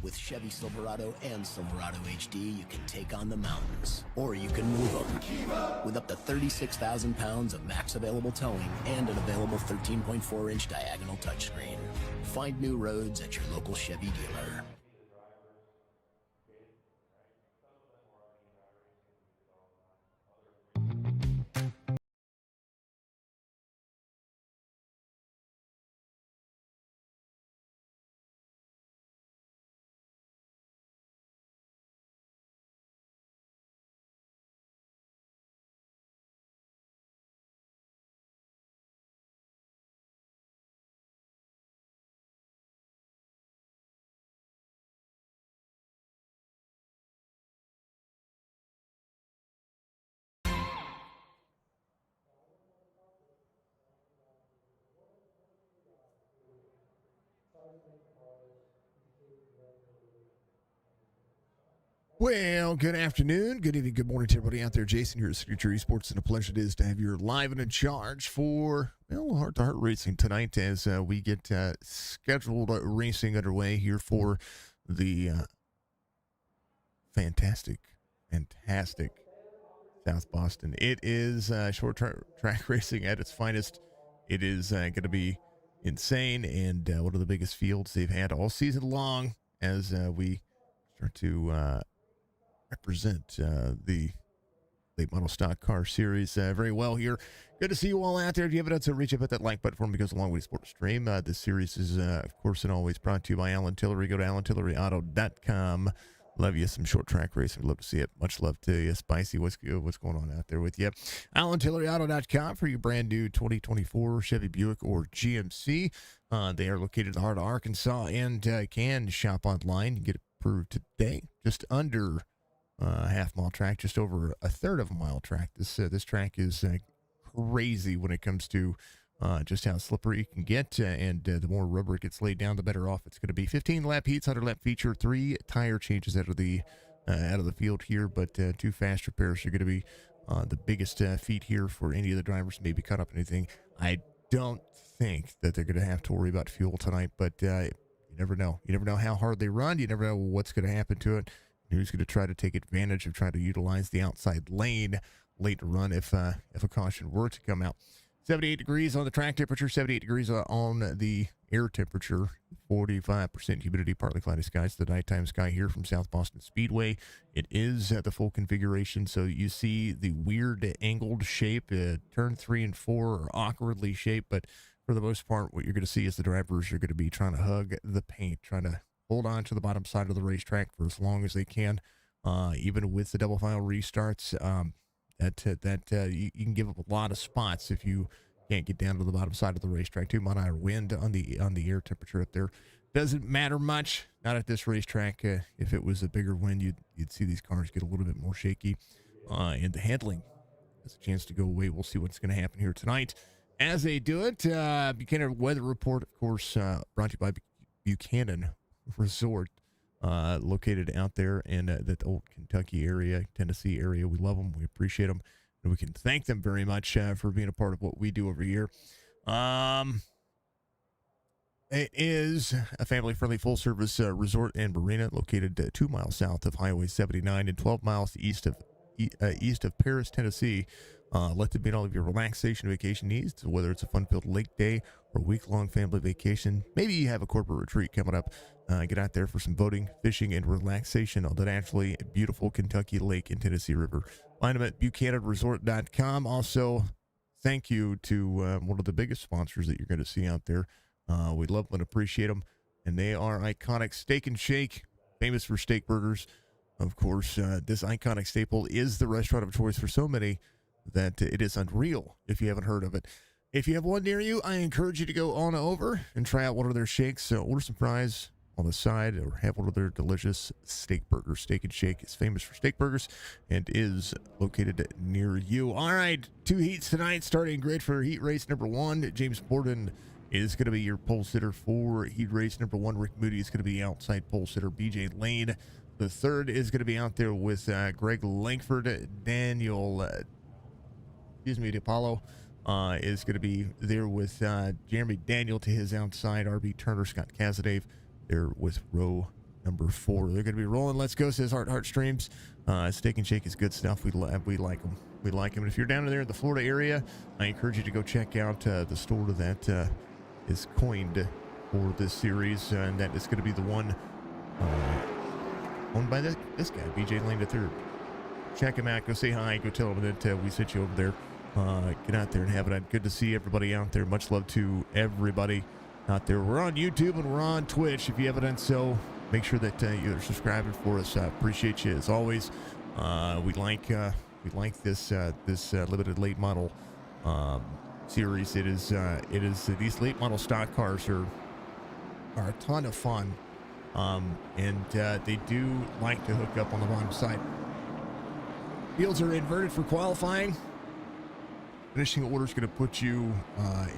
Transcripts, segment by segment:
With Chevy Silverado and Silverado HD, you can take on the mountains, or you can move them. With up to 36,000 pounds of max available towing and an available 13.4-inch diagonal touchscreen. Find new roads at your local Chevy dealer. Well, good afternoon, good evening, good morning to everybody out there. Jason here at Signature Esports, and a pleasure it is to have you live and in charge for Hrt2Heart Racing tonight as we get scheduled racing underway here for the fantastic South Boston. It is short track racing at its finest. It is going to be insane, and one of the biggest fields they've had all season long as we start to represent the late model stock car series very well here. Good to see you all out there. If you haven't done so, reach up at that like button for me, because along with Sports Stream, this series is of course and always brought to you by Alan Tillery. Go to AlanTilleryAuto.com. Love you some short track racing. Love to see it. Much love to you. Spicy, what's going on out there with you? AlanTilleryAuto.com for your brand new 2024 Chevy Buick or GMC. They are located in the heart of Arkansas and can shop online and get it approved today. Just under half-mile track, just over a third of a mile track. This track is crazy when it comes to just how slippery it can get, and the more rubber it gets laid down, the better off it's going to be. 15 lap heats, 100 lap feature, 3 tire changes out of the field here, but 2 fast repairs are going to be the biggest feat here for any of the drivers. Maybe cut up anything. I don't think that they're going to have to worry about fuel tonight, but you never know. You never know how hard they run. You never know what's going to happen to it. Who's going to try to take advantage of trying to utilize the outside lane late to run if a caution were to come out. 78 degrees on the track temperature, 78 degrees on the air temperature, 45% humidity, partly cloudy skies. The nighttime sky here from South Boston Speedway. It is the full configuration, so you see the weird angled shape. Turn 3 and 4 are awkwardly shaped, but for the most part, what you're going to see is the drivers are going to be trying to hug the paint, trying to hold on to the bottom side of the racetrack for as long as they can, even with the double file restarts. You can give up a lot of spots if you can't get down to the bottom side of the racetrack. 2 mile an hour wind on the air temperature up there doesn't matter much. Not at this racetrack. If it was a bigger wind, you'd see these cars get a little bit more shaky, and the handling has a chance to go away. We'll see what's going to happen here tonight as they do it. Buchanan Weather Report, of course, brought to you by Buchanan Resort, located out there in that old Kentucky area, Tennessee area. We love them. We appreciate them. And we can thank them very much for being a part of what we do over here. It is a family-friendly full-service resort and marina located 2 miles south of Highway 79 and 12 miles east of Paris, Tennessee. Let them meet all of your relaxation vacation needs, whether it's a fun-filled lake day or a week-long family vacation. Maybe you have a corporate retreat coming up. Get out there for some boating, fishing, and relaxation on the naturally beautiful Kentucky Lake and Tennessee River. Find them at BuchananResort.com. Also, thank you to one of the biggest sponsors that you're going to see out there. We love them and appreciate them. And they are Iconic Steak and Shake, famous for steak burgers. Of course, this iconic staple is the restaurant of choice for so many that it is unreal if you haven't heard of it. If you have one near you, I encourage you to go on over and try out one of their shakes. Order some fries on the side or have one of their delicious steak burgers. Steak and Shake is famous for steak burgers and is located near you. All right, 2 heats tonight, starting grid for heat race number 1. James Borden is going to be your pole sitter for heat race number 1. Rick Moody is going to be the outside pole sitter. BJ Lane, the third, is going to be out there with Greg Langford. Daniel DiPaolo is going to be there with Jeremy Daniel to his outside. RB Turner, Scott Casadave there with row number 4. They're going to be rolling. Let's go, says Heart Streams. Steak and Shake is good stuff. We like them. We like them. And if you're down there in the Florida area, I encourage you to go check out the store that is coined for this series, and that is going to be the one owned by this guy, BJ Lane III. Check him out. Go say hi. Go tell him that we sent you over there. Get out there and have it. Good to see everybody out there. Much love to everybody out there. We're on YouTube and we're on Twitch. If you haven't done so, make sure that you're subscribing for us. I appreciate you as always. We like this limited late model series. It is these late model stock cars are a ton of fun, and they do like to hook up on the bottom side. Fields are inverted for qualifying. Finishing order is going to put you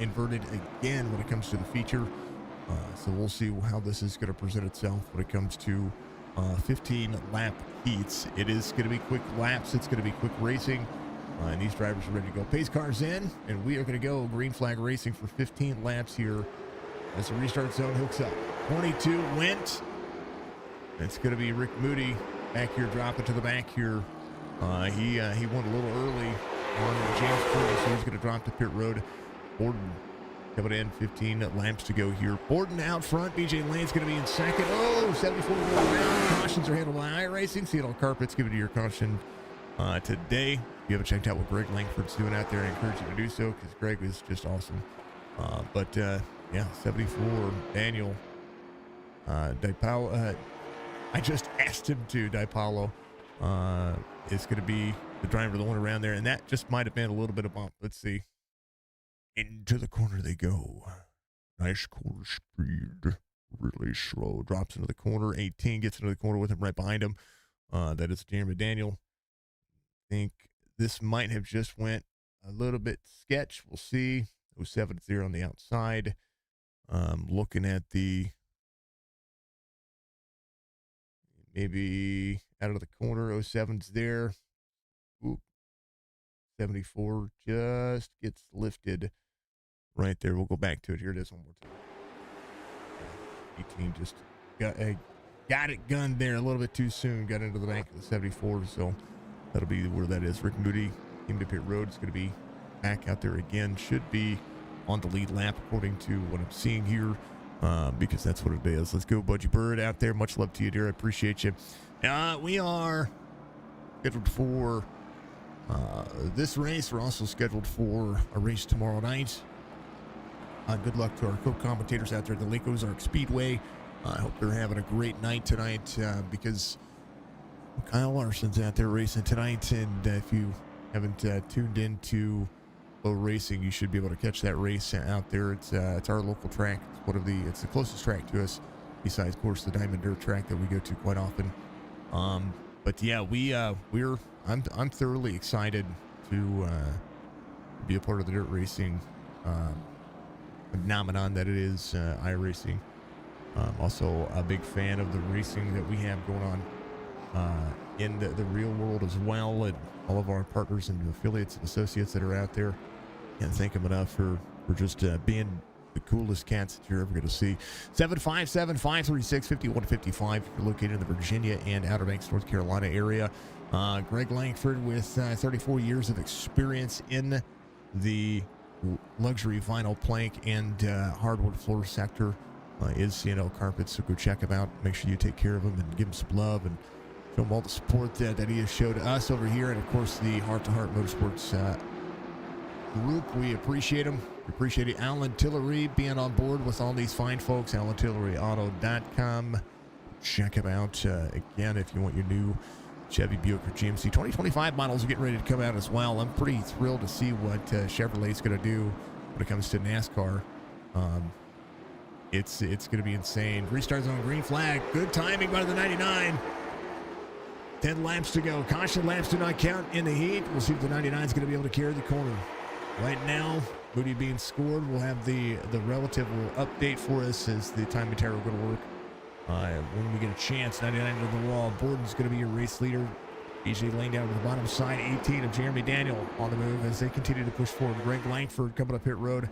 inverted again when it comes to the feature. So we'll see how this is going to present itself when it comes to 15 lap heats. It is going to be quick laps. It's going to be quick racing. And these drivers are ready to go. Pace cars in, and we are going to go green flag racing for 15 laps here as the restart zone hooks up. 22 went. It's going to be Rick Moody back here, dropping to the back here. He went a little early on James Porter, so he's going to drop to pit road. Borden coming in, 15 laps to go here. Borden out front. BJ Lane's going to be in second. Oh, 74 around. Cautions are handled by iRacing. Seattle Carpets giving you your caution today. If you haven't checked out what Greg Langford's doing out there, I encourage you to do so because Greg is just awesome. Yeah, 74, Daniel DiPaolo. I just asked him to. DiPaolo is going to be the driver of the one around there, and that just might have been a little bit of bump. Let's see. Into the corner they go. Nice quarter speed. Really slow. Drops into the corner. 18 gets into the corner with him right behind him. That is Jeremy Daniel. I think this might have just went a little bit sketch. We'll see. 070 on the outside. Looking at the maybe out of the corner. 07's there. Oop. 74 just gets lifted right there. We'll go back to it. Here it is one more time. 18 just got it gunned there a little bit too soon. Got into the back of the 74, so that'll be where that is. Rick Moody came to pit road. It's going to be back out there again. Should be on the lead lap according to what I'm seeing here, because that's what it is. Let's go, Budgie Bird out there. Much love to you, dear. I appreciate you. We are scheduled for this race. We're also scheduled for a race tomorrow night. Good luck to our co-commentators out there at the Lake Ozark Speedway. I hope they're having a great night tonight, because Kyle Larson's out there racing tonight. And if you haven't tuned into Low Racing, you should be able to catch that race out there. It's our local track. It's the closest track to us, besides, of course, the Diamond Dirt track that we go to quite often. But yeah, I'm thoroughly excited to be a part of the dirt racing phenomenon that it is iRacing. Also a big fan of the racing that we have going on in the real world as well, and all of our partners and affiliates and associates that are out there. Can't thank them enough for just being the coolest cats that you're ever going to see. 757-536-5155 if you're located in the Virginia and Outer Banks, North Carolina area. Greg Langford with 34 years of experience in the luxury vinyl plank and hardwood floor sector is Seattle Carpets, so go check him out. Make sure you take care of him and give him some love and show him all the support that he has showed us over here, and of course the Hrt2Heart Motorsports group. We appreciate him. We appreciate it. Alan Tillery being on board with all these fine folks. AlanTilleryAuto.com. Check him out. Again, if you want your new Chevy Buick or GMC 2025 models are getting ready to come out as well. I'm pretty thrilled to see what Chevrolet's going to do when it comes to NASCAR. It's going to be insane. Restart zone, green flag. Good timing by the 99. 10 laps to go. Caution laps do not count in the heat. We'll see if the 99 is going to be able to carry the corner. Right now, Moody being scored. We'll have the relative will update for us as the timing tower will go to work. When we get a chance, 99 to the wall. Borden's going to be your race leader. BJ Lane down to the bottom side. 18 of Jeremy Daniel on the move as they continue to push forward. Greg Langford coming up pit road.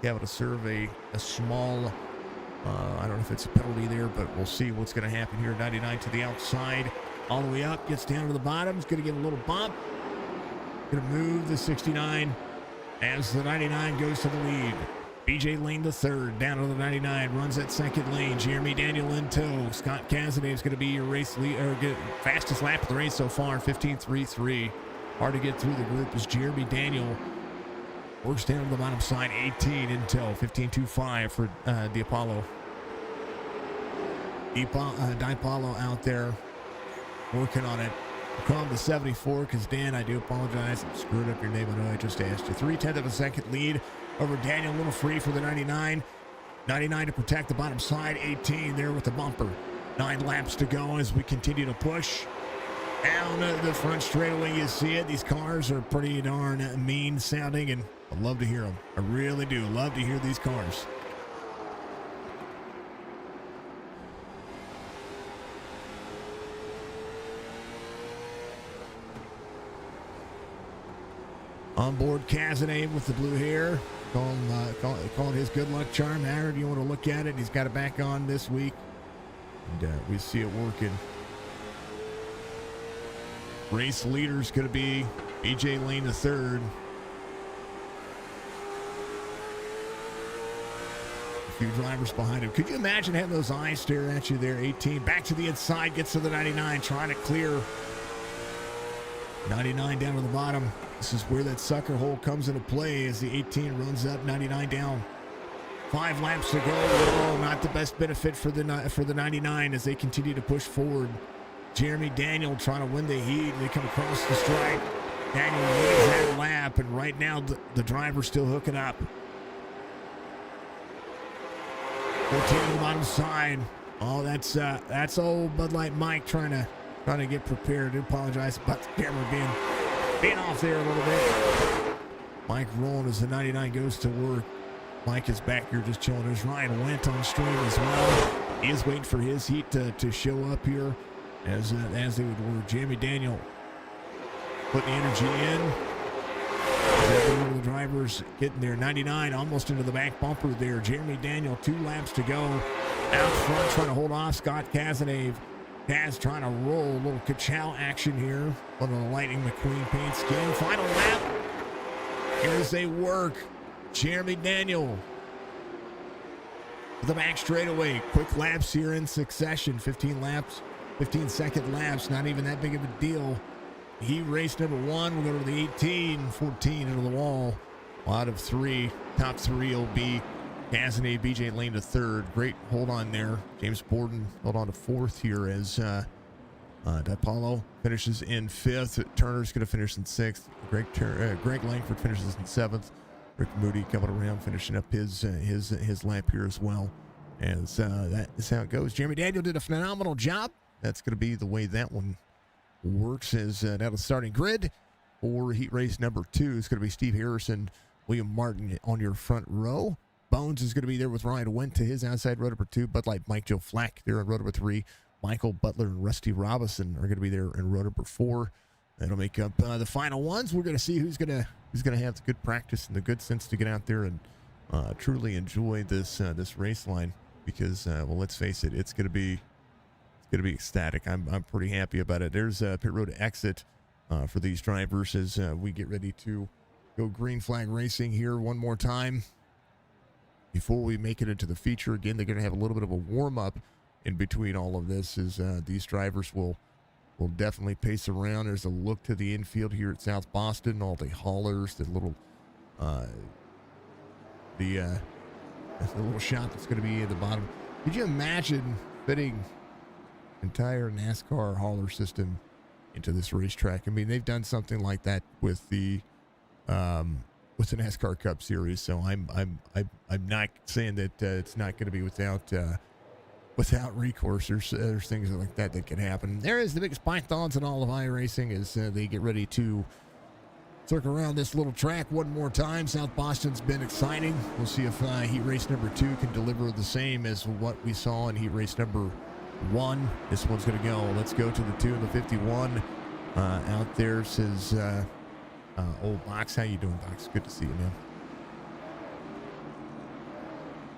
Able to serve a small I don't know if it's a penalty there, but we'll see what's going to happen here. 99 to the outside, all the way up, gets down to the bottom. It's going to get a little bump. Going to move the 69 as the 99 goes to the lead. BJ Lane the third, down to the 99, runs that second lane. Jeremy Daniel in tow. Scott Casadei is going to be your race lead, or fastest lap of the race so far, 15.33. Hard to get through the group as Jeremy Daniel works down to the bottom side, 18 in tow, 15.25 for the Apollo. DiPaolo out there working on it. We'll call him the 74 because, Dan, I do apologize. I screwed up your name. I know I just asked you. 3/10 of a second lead over Daniel. A little free for the 99. 99 to protect the bottom side. 18 there with the bumper. 9 laps to go as we continue to push. Down the front straightaway, you see it. These cars are pretty darn mean sounding, and I love to hear them. I really do love to hear these cars. On board Casadei with the blue hair. Call it his good luck charm. However you want to look at it. He's got it back on this week. And we see it working. Race leader's going to be BJ Lane the third. A few drivers behind him. Could you imagine having those eyes stare at you there? 18 back to the inside, gets to the 99, trying to clear 99 down to the bottom. This is where that sucker hole comes into play as the 18 runs up, 99 down. 5 laps to go. Oh, not the best benefit for the 99 as they continue to push forward. Jeremy Daniel trying to win the heat. They come across the stripe. Daniel leads that lap, and right now the driver's still hooking up. 14 on the bottom side. Oh, that's old Bud Light Mike trying to get prepared. I apologize about the camera being off there a little bit. Mike rolling as the 99 goes to work. Mike is back here just chilling. There's Ryan Wendt on stream as well. He is waiting for his heat to show up here as they would work. Jeremy Daniel putting the energy in. The drivers getting there. 99 almost into the back bumper there. Jeremy Daniel, 2 laps to go. Out front trying to hold off Scott Casadei. Kaz trying to roll a little ka-chow action here. A little Lightning McQueen paint skin. Final lap. Here's they work. Jeremy Daniel. The back straightaway. Quick laps here in succession. 15 laps. 15-second laps. Not even that big of a deal. He raced number 1. We'll go to the 18. 14 into the wall. A lot of 3. Top 3 will be Casadei, BJ Lane to third. Great hold on there. James Borden held on to 4th here as DiPaolo finishes in 5th. Turner's going to finish in 6th. Greg Langford finishes in 7th. Rick Moody coming around, finishing up his lap here as well. As that is how it goes. Jeremy Daniel did a phenomenal job. That's going to be the way that one works. As now the starting grid for heat race number 2 is going to be Steve Harrison, William Martin on your front row. Bones is going to be there with Ryan Wendt to his outside row number 2. Bud Light Mike Joe Flack there in row number 3. Michael Butler and Rusty Robinson are going to be there in row number 4. That'll make up the final ones. We're going to see who's going to have the good practice and the good sense to get out there and truly enjoy this race line because well, let's face it, it's going to be ecstatic. I'm pretty happy about it. There's a pit road exit for these drivers as we get ready to go green flag racing here one more time. Before we make it into the feature, again, they're going to have a little bit of a warm-up in between all of this as these drivers will definitely pace around. There's a look to the infield here at South Boston, all the haulers, the little shot that's going to be at the bottom. Could you imagine fitting entire NASCAR hauler system into this racetrack? I mean, they've done something like that with the NASCAR Cup Series, so I'm not saying that it's not going to be without recourse. There's things like that can happen. There is the biggest pythons in all of iRacing as they get ready to circle around this little track one more time. South Boston's been exciting. We'll see if heat race number 2 can deliver the same as what we saw in heat race number 1. This one's going to go. Let's go to the 2 and the 51. Out there says old Box. How you doing, Box? Good to see you, man.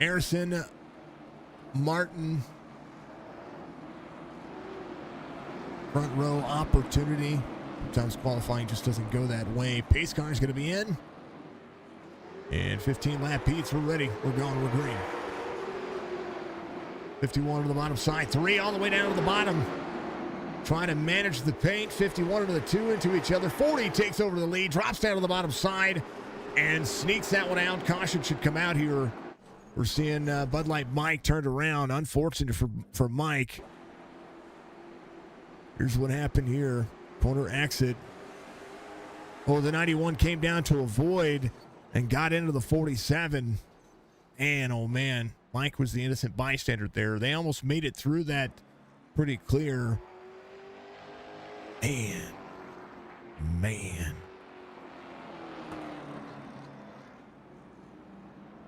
Harrison Martin. Front row opportunity. Sometimes qualifying just doesn't go that way. Pace car is going to be in. And 15 lap heats. We're ready. We're going. We're green. 51 to the bottom side. 3 all the way down to the bottom. Trying to manage the paint. 51 to the 2 into each other. 40 takes over the lead. Drops down to the bottom side. And sneaks that one out. Caution should come out here. We're seeing Bud Light Mike turned around. Unfortunate for Mike. Here's what happened here. Corner exit. Oh, the 91 came down to avoid and got into the 47. And, oh, man, Mike was the innocent bystander there. They almost made it through that pretty clear. Man.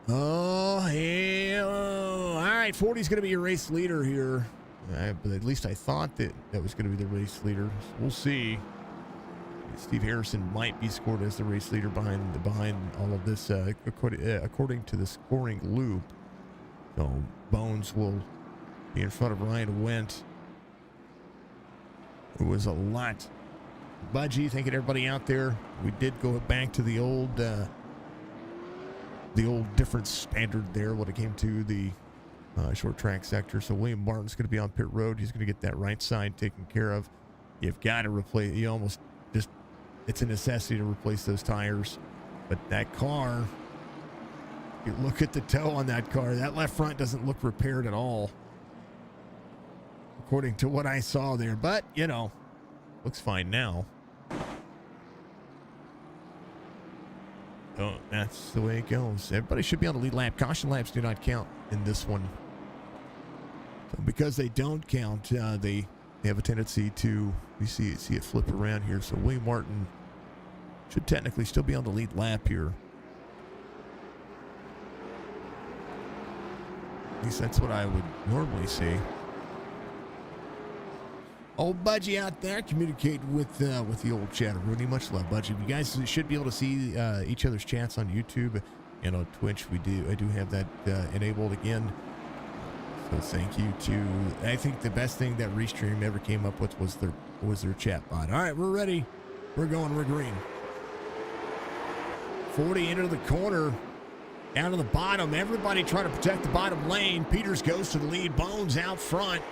Oh, hell. All right, 40's going to be your race leader here. But at least I thought that was going to be the race leader. So we'll see. Steve Harrison might be scored as the race leader behind all of this, according to the scoring loop. So Bones will be in front of Ryan Wendt. It was a lot. Budgie, thanking everybody out there. We did go back to the old different standard there when it came to the short track sector. So William Martin's going to be on pit road. He's going to get that right side taken care of. You've got to replace. It's a necessity to replace those tires. But that car, you look at the toe on that car. That left front doesn't look repaired at all, according to what I saw there. But looks fine now. Oh, that's the way it goes. Everybody should be on the lead lap. Caution laps do not count in this one. So because they don't count, they have a tendency to, we see it flip around here. So William Martin should technically still be on the lead lap here. At least that's what I would normally see. Old Budgie out there communicating with the old chatter. Really much love, Budgie. You guys should be able to see each other's chats on YouTube and on Twitch. I do have that enabled again. So thank you to. I think the best thing that Restream ever came up with was their chat bot. All right, we're ready. We're going. We're green. 40 into the corner. Down to the bottom. Everybody trying to protect the bottom lane. Peters goes to the lead. Bones out front.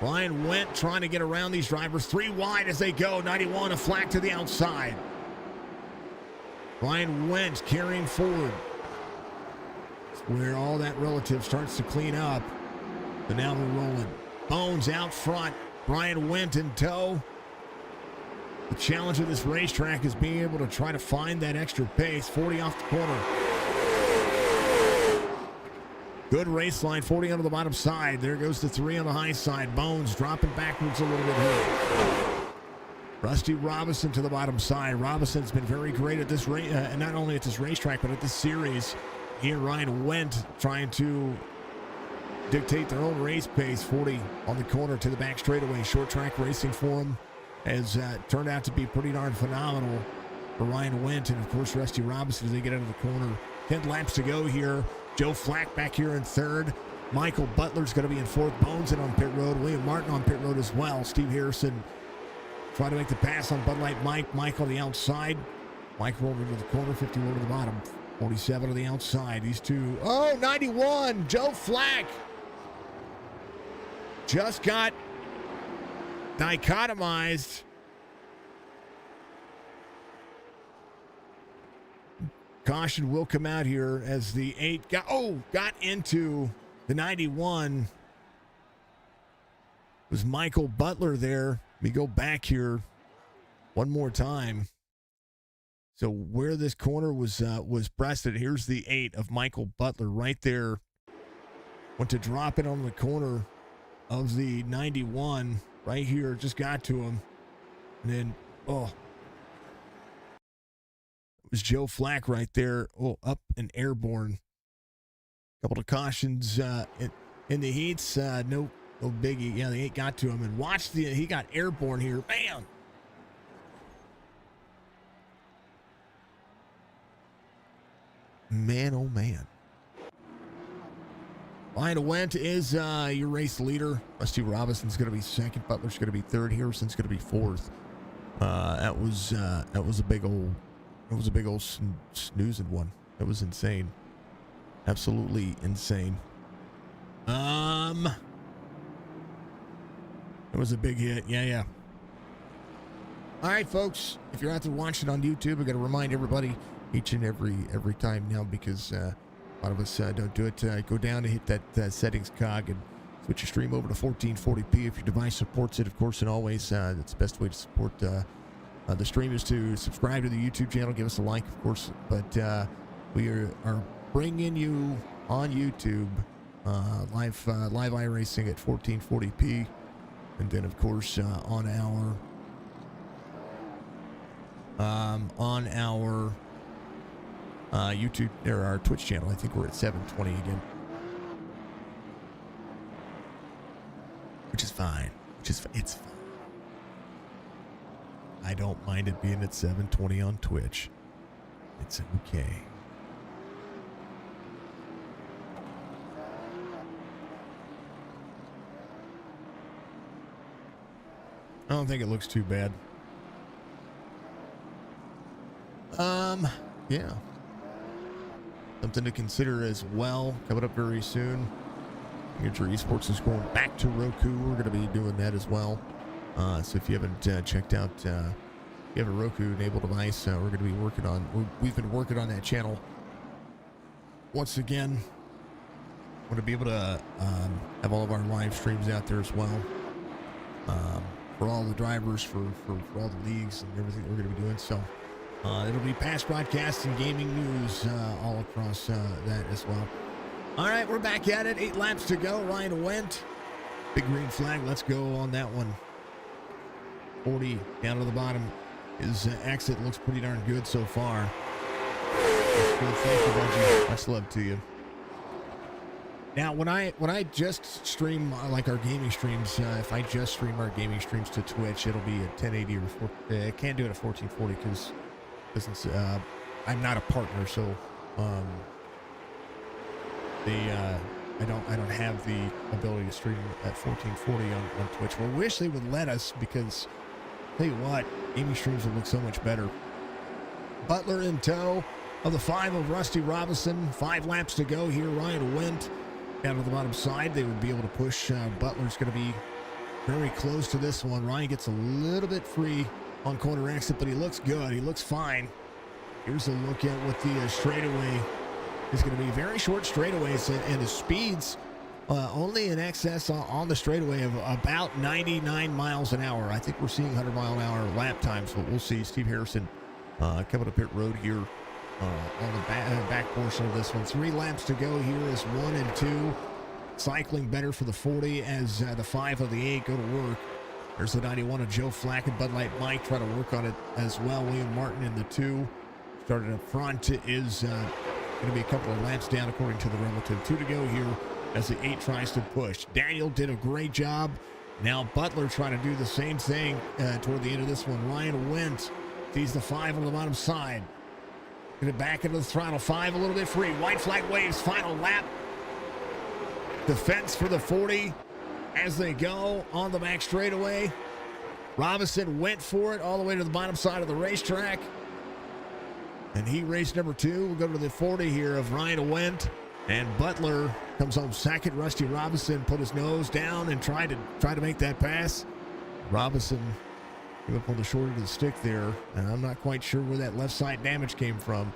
Ryan Wendt trying to get around these drivers. 3 wide as they go. 91 a flag to the outside. Ryan Wendt carrying forward. It's where all that relative starts to clean up. But now we're rolling. Bones out front. Ryan Wendt in tow. The challenge of this racetrack is being able to try to find that extra pace. 40 off the corner. Good race line, 40 onto the bottom side. There goes the 3 on the high side. Bones dropping backwards a little bit here. Rusty Robinson to the bottom side. Robinson's been very great at this race, not only at this racetrack, but at this series. He and Ryan Wendt trying to dictate their own race pace. 40 on the corner to the back straightaway. Short track racing for him has turned out to be pretty darn phenomenal for Ryan Wendt. And, of course, Rusty Robinson as they get out of the corner. 10 laps to go here. Joe Flack back here in third. Michael Butler's going to be in fourth. Bones in on pit road. William Martin on pit road as well. Steve Harrison trying to make the pass on Bud Light Mike. Mike on the outside. Mike rolled into the corner. 51 to the bottom. 47 to the outside. These two. Oh, 91. Joe Flack just got dichotomized. Caution will come out here as the 8 got into the 91. It was Michael Butler there. We go back here one more time. So where this corner was breasted, here's the 8 of Michael Butler right there. Went to drop it on the corner of the 91 right here. Just got to him. And then, it was Joe Flack right there. Up and airborne. Couple of cautions in the heats. No biggie. Yeah, the 8 got to him. And watch he got airborne here. Bam! Man, oh man. Ryan Wendt is your race leader. Rusty Robinson's going to be second. Butler's going to be third. Harrison's going to be fourth. That was a big old snoozing one. That was insane. Absolutely insane. It was a big hit. Yeah. All right, folks. If you're out there watching on YouTube, I got to remind everybody each and every time now, because a lot of us don't do it. Go down and hit that settings cog and switch your stream over to 1440p if your device supports it, of course. And always, that's the best way to support the stream is to subscribe to the YouTube channel. Give us a like, of course. But we are bringing you on YouTube live iRacing at 1440p, and then of course on our YouTube or our Twitch channel. I think we're at 720 again, which is fine. It's fine. I don't mind it being at 720 on Twitch. It's okay. I don't think it looks too bad. Yeah. Something to consider as well. Coming up very soon. Future Esports is going back to Roku. We're going to be doing that as well. So if you haven't checked out, if you have a Roku enabled device, we're going to be working on. We've been working on that channel. Once again, want to be able to have all of our live streams out there as well. For all the drivers, for all the leagues and everything that we're going to be doing. So it'll be past broadcasts and gaming news all across that as well. All right, we're back at it. 8 laps to go. Ryan Wendt. Big green flag. Let's go on that one. 40 down to the bottom. His exit looks pretty darn good so far. That's good. Thank you, Bungie. Much love to you. Now, when I just stream like our gaming streams, if I just stream our gaming streams to Twitch, it'll be at 1080 or I can't do it at 1440 because I'm not a partner, so I don't have the ability to stream at 1440 on Twitch. Well, I wish they would let us, because tell you what, gaming streams will look so much better. Butler in tow of the 5 of Rusty Robinson. 5 laps to go here. Ryan Wendt down to the bottom side. They would be able to push. Butler's going to be very close to this one. Ryan gets a little bit free on corner exit, but he looks good. He looks fine. Here's a look at what the straightaway is going to be. Very short straightaways, and the speeds only in excess on the straightaway of about 99 miles an hour. I think we're seeing 100-mile-an-hour lap times, but we'll see. Steve Harrison coming up pit road here on the back portion of this one. 3 laps to go here as 1 and 2. Cycling better for the 40 as the 5 of the 8 go to work. There's the 91 of Joe Flack and Bud Light Mike try to work on it as well. William Martin in the 2. Started up front is going to be a couple of laps down according to the relative. 2 to go here as the 8 tries to push. Daniel did a great job. Now Butler trying to do the same thing toward the end of this one. Ryan Wendt sees the 5 on the bottom side. Get it back into the throttle. 5 a little bit free. White flag waves. Final lap. Defense for the 40 as they go on the back straightaway. Robinson went for it all the way to the bottom side of the racetrack. And he raced number 2. We'll go to the 40 here of Ryan Wendt. And Butler comes home second. Rusty Robinson put his nose down and tried to make that pass. Robinson came up on the short end of the stick there. And I'm not quite sure where that left side damage came from.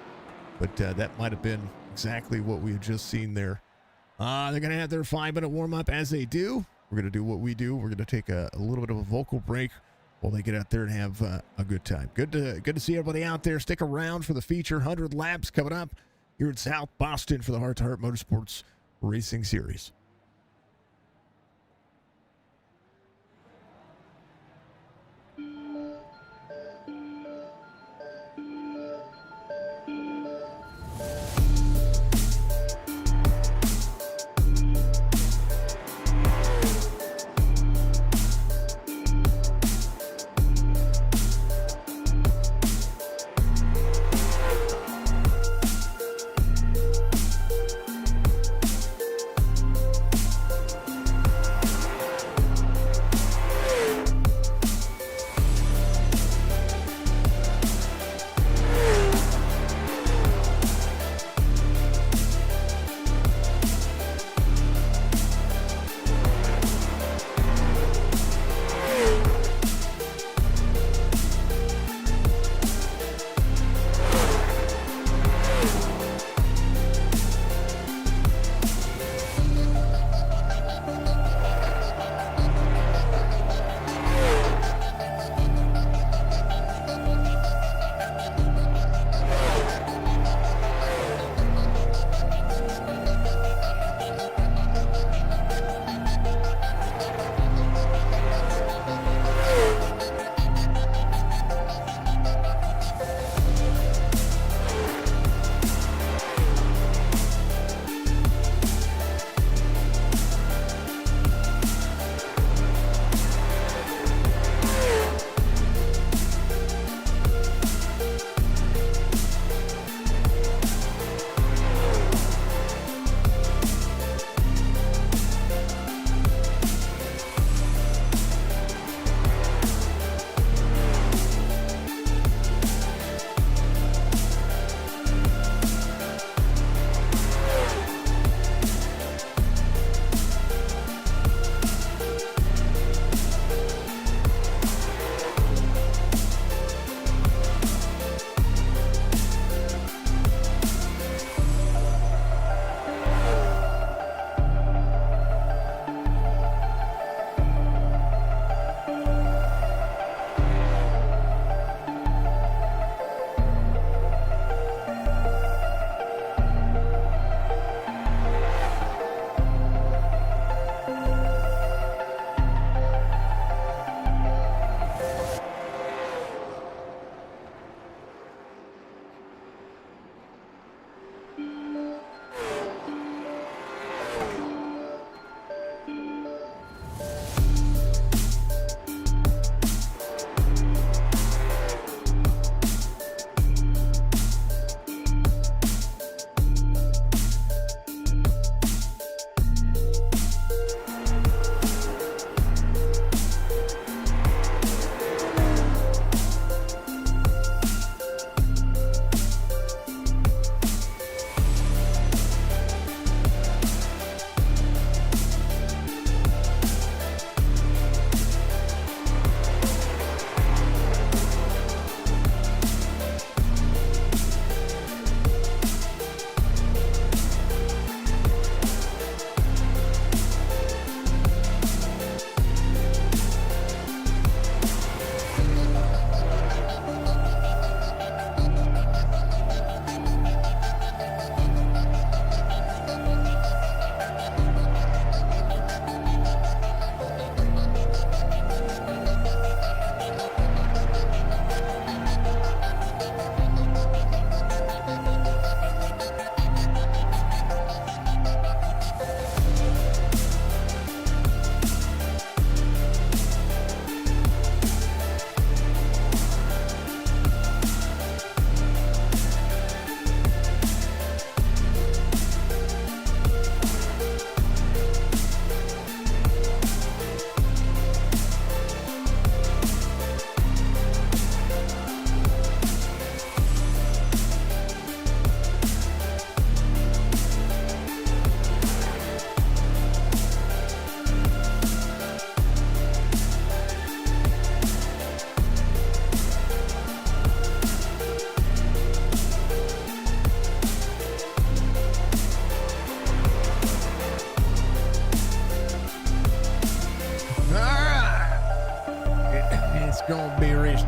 But that might have been exactly what we had just seen there. They're going to have their 5-minute warm-up as they do. We're going to do what we do. We're going to take a little bit of a vocal break while they get out there and have a good time. Good to see everybody out there. Stick around for the feature. 100 laps coming up here in South Boston for the Hrt2Heart Motorsports Racing Series.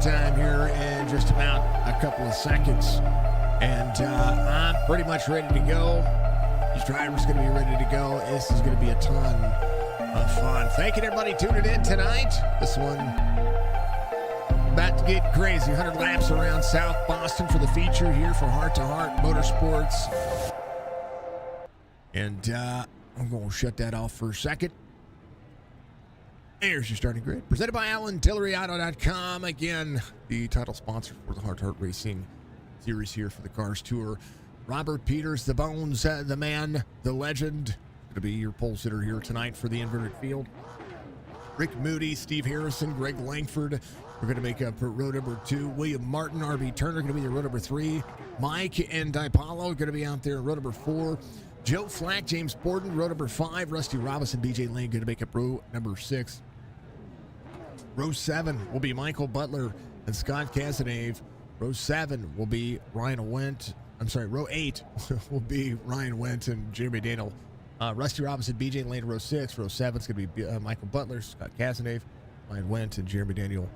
time here in just about a couple of seconds. And I'm pretty much ready to go. These drivers going to be ready to go. This is going to be a ton of fun. Thank you to everybody tuning in tonight. This one about to get crazy. 100 laps around South Boston for the feature here for Hrt2Heart Motorsports. And I'm going to shut that off for a second. Here's your starting grid. Presented by Alan, TilleryAuto.com. Again, the title sponsor for the Hrt2Heart Racing series here for the Cars Tour. Robert Peters, the Bones, the man, the legend. Going to be your pole sitter here tonight for the inverted field. Rick Moody, Steve Harrison, Greg Langford. We're going to make up row number 2. William Martin, R.B. Turner, going to be the row number 3. Mike and DiPaolo going to be out there in row number 4. Joe Flack, James Borden, row number 5. Rusty Robinson, BJ Lane going to make up row number 6. Row 7 will be Michael Butler and Scott Casanave. Row 7 will be Ryan Wendt. I'm sorry, row 8 will be Ryan Wendt and Jeremy Daniel. Rusty Robinson, BJ Lane, row 6. Row 7 is going to be Michael Butler, Scott Casanave, Ryan Wendt, and Jeremy Daniel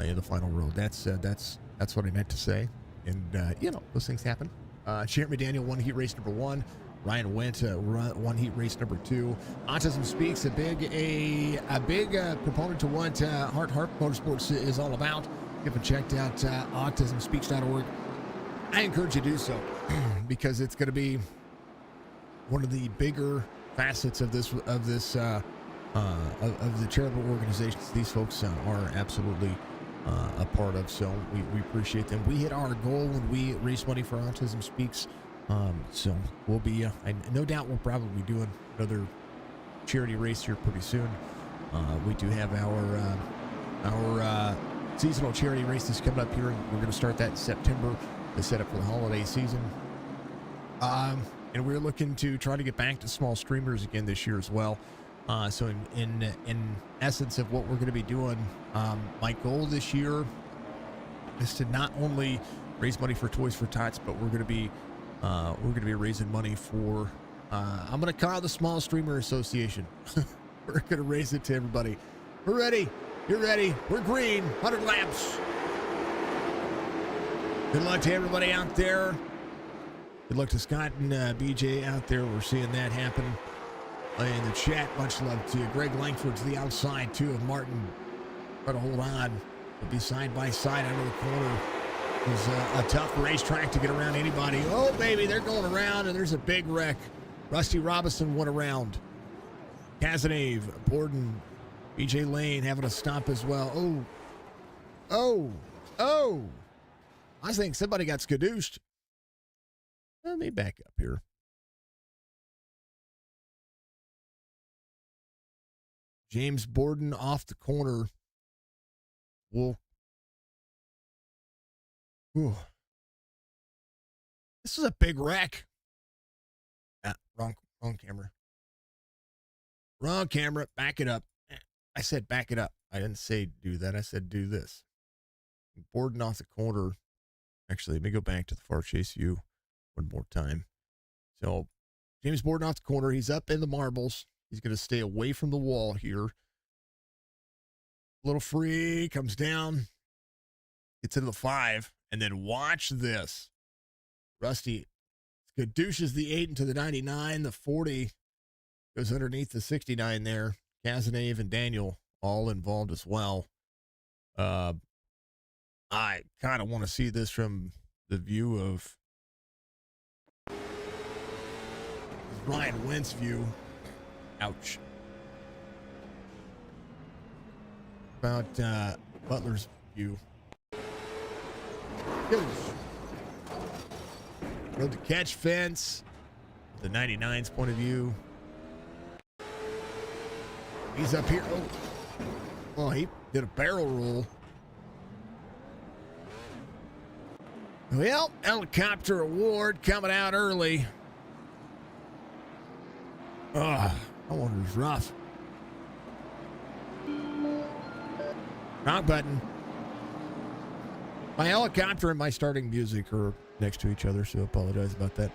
in the final row. That's what I meant to say. And, those things happen. Jeremy Daniel won heat race number 1. Ryan Wendt won heat race number 2. Autism Speaks, a big proponent to what Hrt2Heart Motorsports is all about. If you haven't checked out autismspeaks.org, I encourage you to do so because it's going to be one of the bigger facets of the charitable organizations these folks are absolutely a part of. So we appreciate them. We hit our goal when we raise money for Autism Speaks. So we'll be, no doubt we'll probably be doing another charity race here pretty soon. We do have our seasonal charity races coming up here. We're going to start that in September to set up for the holiday season. And we're looking to try to get back to small streamers again this year as well. So in essence of what we're going to be doing, my goal this year is to not only raise money for Toys for Tots, but we're going to be raising money for, I'm going to call it the Small Streamer Association. We're going to raise it to everybody. We're ready. You're ready. We're green. 100 laps. Good luck to everybody out there. Good luck to Scott and BJ out there. We're seeing that happen in the chat. Much love to you. Greg Langford to the outside, too, of Martin. Try to hold on. We'll be side by side under the corner. It's a tough racetrack to get around anybody. Oh, baby, they're going around, and there's a big wreck. Rusty Robinson went around. Casanave, Borden, BJ Lane having a stop as well. Oh. I think somebody got skadooshed. Let me back up here. James Borden off the corner. This is a big wreck. Wrong camera. Wrong camera. Back it up. I said back it up. I didn't say do that. I said do this. Borden off the corner. Actually, let me go back to the far chase view one more time. So, James Borden off the corner. He's up in the marbles. He's going to stay away from the wall here. Little free. Comes down. Gets into the 5. And then watch this. Rusty skadooches the 8 into the 99. The 40 goes underneath the 69 there. Casanave and Daniel all involved as well. I kind of want to see this from the view of Ryan Wendt's view. Ouch. About Butler's view. Road to catch fence. The 99's point of view. He's up here. Oh, he did a barrel roll. Well, helicopter award coming out early. That one was rough. Wrong button. My helicopter and my starting music are next to each other, so I apologize about that.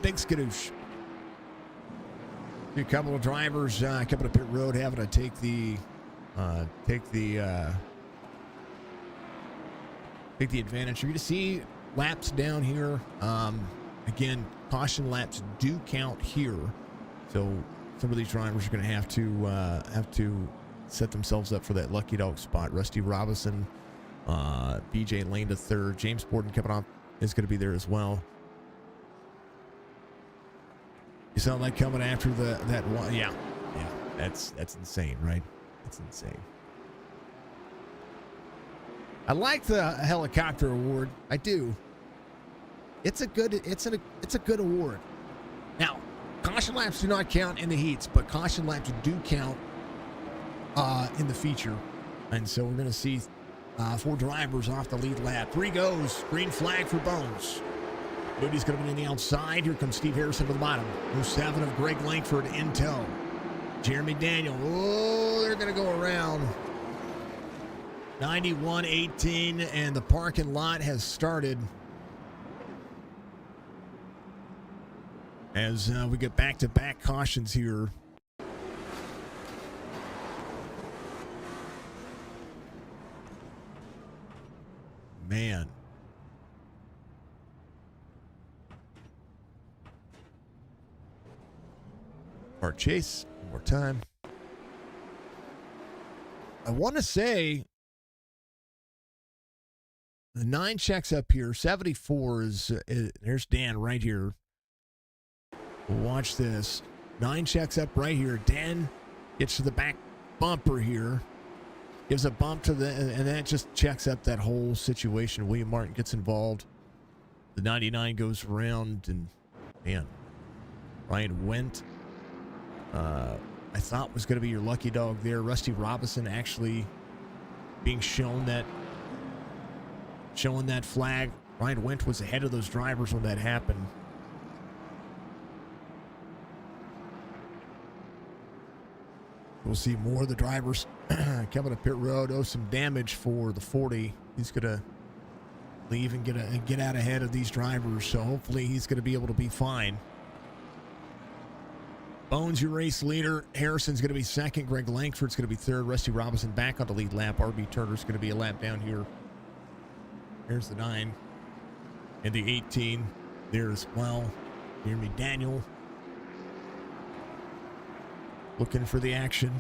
Big skadoosh. A couple of drivers coming up pit road having to take the take the advantage. You're going to see laps down here. Again, caution laps do count here, so some of these drivers are going to have to set themselves up for that lucky dog spot. Rusty Robinson, BJ Lane to third. James Borden coming off is going to be there as well. You sound like coming after that one. Yeah. That's insane, right? That's insane. I like the helicopter award. I do. It's a good award. Now, caution laps do not count in the heats, but caution laps do count in the feature. And so we're going to see 4 drivers off the lead lap. 3 goes. Green flag for Bones. Moody's going to be on the outside. Here comes Steve Harrison to the bottom. 07 of Greg Langford in tow. Jeremy Daniel. Oh, they're going to go around. 91-18, and the parking lot has started. As we get back-to-back cautions here. Man. Our chase, one more time. I want to say the 9 checks up here. 74 is there's Dan right here. Watch this. 9 checks up right here. Dan gets to the back bumper here. Gives a bump to and that just checks up that whole situation. William Martin gets involved. The 99 goes around, and man, Ryan Wendt, I thought was going to be your lucky dog there. Rusty Robinson actually being shown that flag. Ryan Wendt was ahead of those drivers when that happened. We'll see more of the drivers coming up pit road. Oh, some damage for the 40. He's going to leave and get out ahead of these drivers, so hopefully he's going to be able to be fine. Bones, your race leader. Harrison's going to be second. Greg Langford's going to be third. Rusty Robinson back on the lead lap. RB Turner's going to be a lap down here. Here's the 9. And the 18 there as well. Jeremy Daniel looking for the action.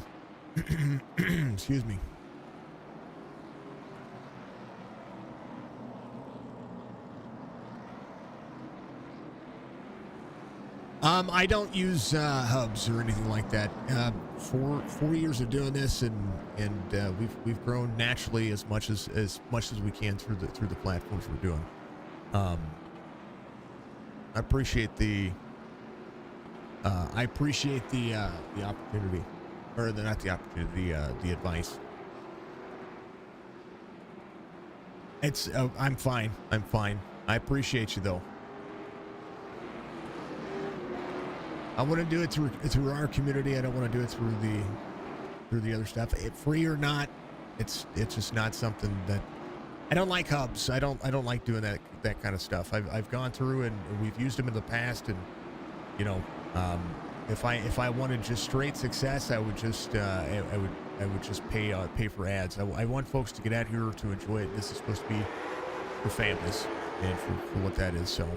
Excuse me. I don't use hubs or anything like that. 4 years of doing this, and we've grown naturally as much as we can through the platforms we're doing. I appreciate the opportunity, or not the opportunity, the advice. It's I'm fine. I appreciate you though. I want to do it through our community. I don't want to do it through the other stuff. Free or not, it's just not something that I don't like. Hubs. I don't like doing that kind of stuff. I've gone through and we've used them in the past, and you know, if I wanted just straight success, I would just pay for ads. I want folks to get out here to enjoy it. This is supposed to be for families and for what that is. So.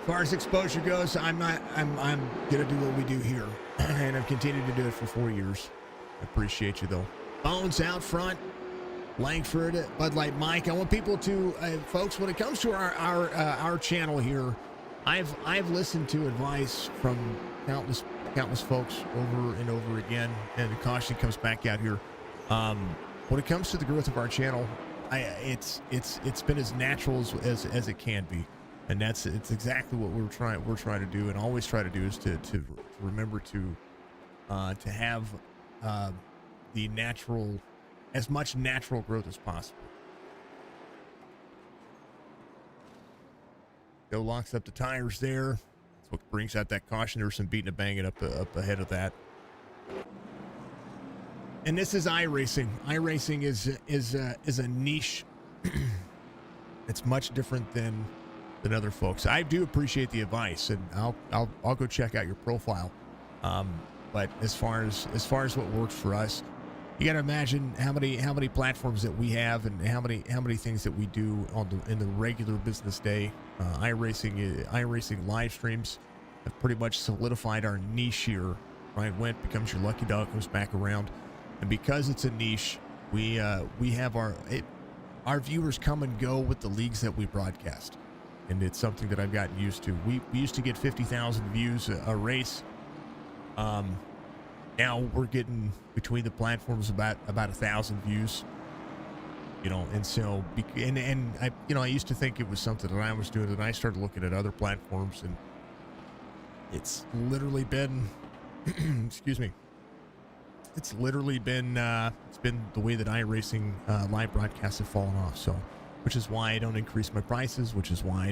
As far as exposure goes, I'm gonna do what we do here, and I've continued to do it for 4 years. I appreciate you though. Bones out front, Langford, Bud Light Mike. I want people to, folks, when it comes to our channel here, I've listened to advice from countless folks over and over again, and the caution comes back out here. When it comes to the growth of our channel, it's been as natural as it can be. And it's exactly what we're trying to do, and always try to do, is to remember to have the natural, as much natural growth as possible. Joe locks up the tires there. That's what brings out that caution. There's some beating and banging up ahead of that. And this is iRacing. iRacing is a niche. It's much different than other folks. I do appreciate the advice, and I'll go check out your profile. But as far as what works for us, you got to imagine how many platforms that we have and how many things that we do in the regular business day. iRacing live streams have pretty much solidified our niche here. Ryan Went becomes your lucky dog, comes back around, and because it's a niche, we have our viewers come and go with the leagues that we broadcast, and it's something that I've gotten used to. We used to get 50,000 views a race. Now we're getting between the platforms about 1,000 views, and so and I used to think it was something that I was doing, and I started looking at other platforms, and it's literally been excuse me, it's literally been it's been the way that iRacing live broadcasts have fallen off. So, which is why I don't increase my prices, which is why I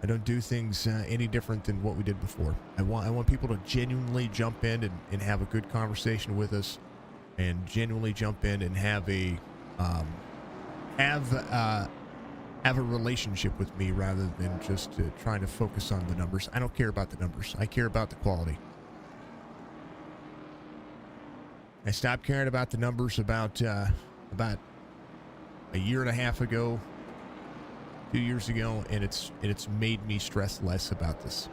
don't do things any different than what we did before. I want people to genuinely jump in and have a good conversation with us, and genuinely jump in and have a relationship with me rather than just trying to focus on the numbers. I don't care about the numbers. I care about the quality. I stopped caring about the numbers about a year and a half ago, 2 years ago, and it's made me stress less about this.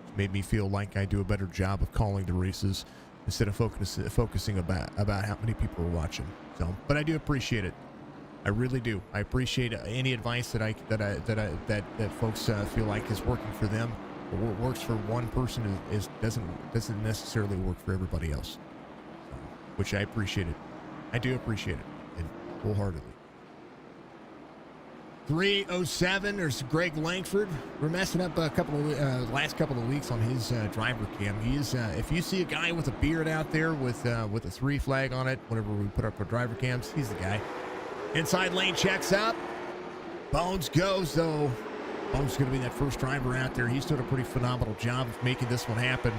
It's made me feel like I do a better job of calling the races instead of focusing about how many people are watching. So, but I do appreciate it. I really do. I appreciate any advice that folks feel like is working for them, or what works for one person doesn't necessarily work for everybody else. So, which I appreciate it. I do appreciate it, and wholeheartedly. 307. There's Greg Langford. We're messing up last couple of weeks on his driver cam. He is if you see a guy with a beard out there with a 3 flag on it, whenever we put up our driver cams, he's the guy. Inside lane checks up. Bones goes, though. Bones is going to be that first driver out there. He's doing a pretty phenomenal job of making this one happen,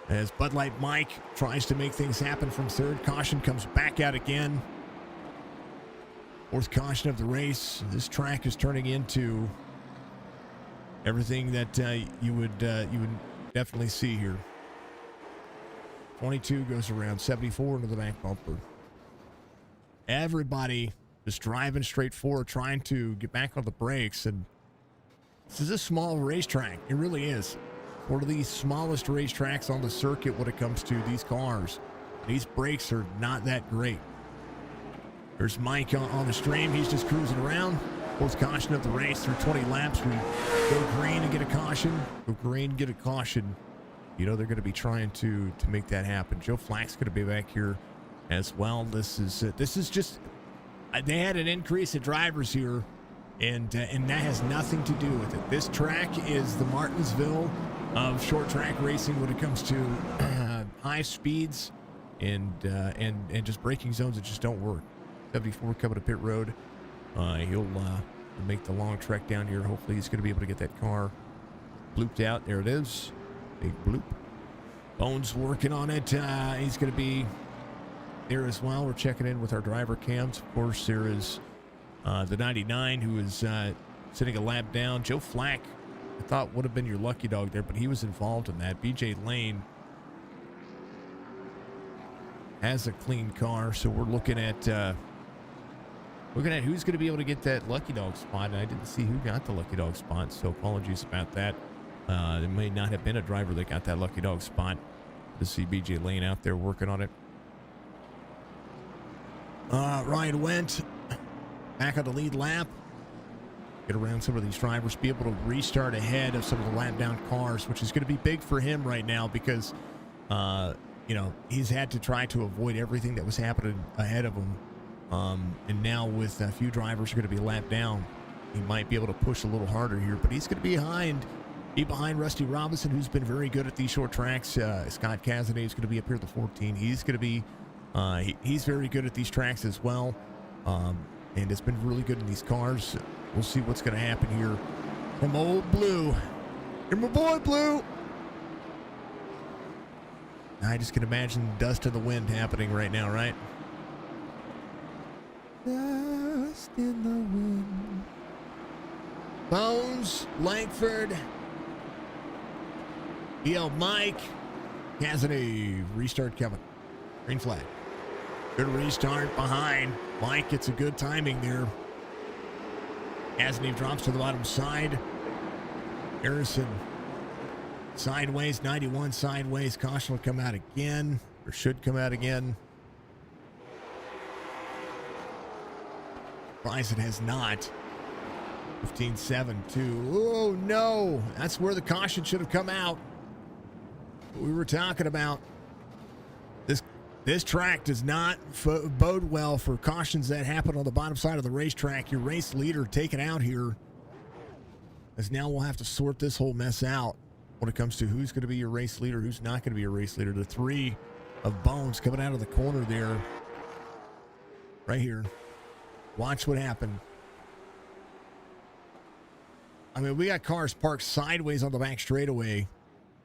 as Bud Light Mike tries to make things happen from third. Caution comes back out again. Fourth caution of the race. This track is turning into everything that you would definitely see here. 22 goes around, 74 into the back bumper. Everybody just driving straight forward, trying to get back on the brakes, and this is a small racetrack. It really is. One of the smallest racetracks on the circuit when it comes to these cars. These brakes are not that great. There's Mike on the stream. He's just cruising around. Fourth caution of the race through 20 laps. We go green and get a caution. Go green, get a caution. They're going to be trying to make that happen. Joe Flack's going to be back here as well. This is just they had an increase of drivers here, and that has nothing to do with it. This track is the Martinsville of short track racing when it comes to high speeds and just braking zones that just don't work. 74 coming to pit road. He'll make the long trek down here. Hopefully he's going to be able to get that car blooped out. There it is. Big bloop. Bones working on it. He's going to be there as well. We're checking in with our driver cams. Of course, there is the 99 who is sitting a lap down. Joe Flack, I thought would have been your lucky dog there, but he was involved in that. BJ Lane has a clean car, so we're looking at who's going to be able to get that lucky dog spot, and I didn't see who got the lucky dog spot, so apologies about that. There may not have been a driver that got that lucky dog spot. To see BJ Lane out there working on it. Ryan Went back on the lead lap. Get around some of these drivers, be able to restart ahead of some of the lap down cars, which is going to be big for him right now because, he's had to try to avoid everything that was happening ahead of him. And now with a few drivers are going to be lapped down, he might be able to push a little harder here, but he's going to be behind Rusty Robinson, who's been very good at these short tracks. Scott Cassidy is going to be up here at the 14. He's going to be, he's very good at these tracks as well. And it's been really good in these cars. We'll see what's going to happen here from old Blue. You're my boy, Blue. I just can imagine dust in the wind happening right now, right? Dust in the wind. Bones, Langford, BL Mike, Cassidy, restart coming. Green flag. Good restart behind. Mike gets a good timing there. Cassidy drops to the bottom side. Harrison sideways, 91 sideways. Caution will come out again, or should come out again. Bryson has not. 15.72. Oh, no. That's where the caution should have come out. What we were talking about. This track does not bode well for cautions that happen on the bottom side of the racetrack. Your race leader taken out here. As now we'll have to sort this whole mess out when it comes to who's going to be your race leader, who's not going to be your race leader. The three of Bones coming out of the corner there. Right here. Watch what happened. I mean, we got cars parked sideways on the back straightaway,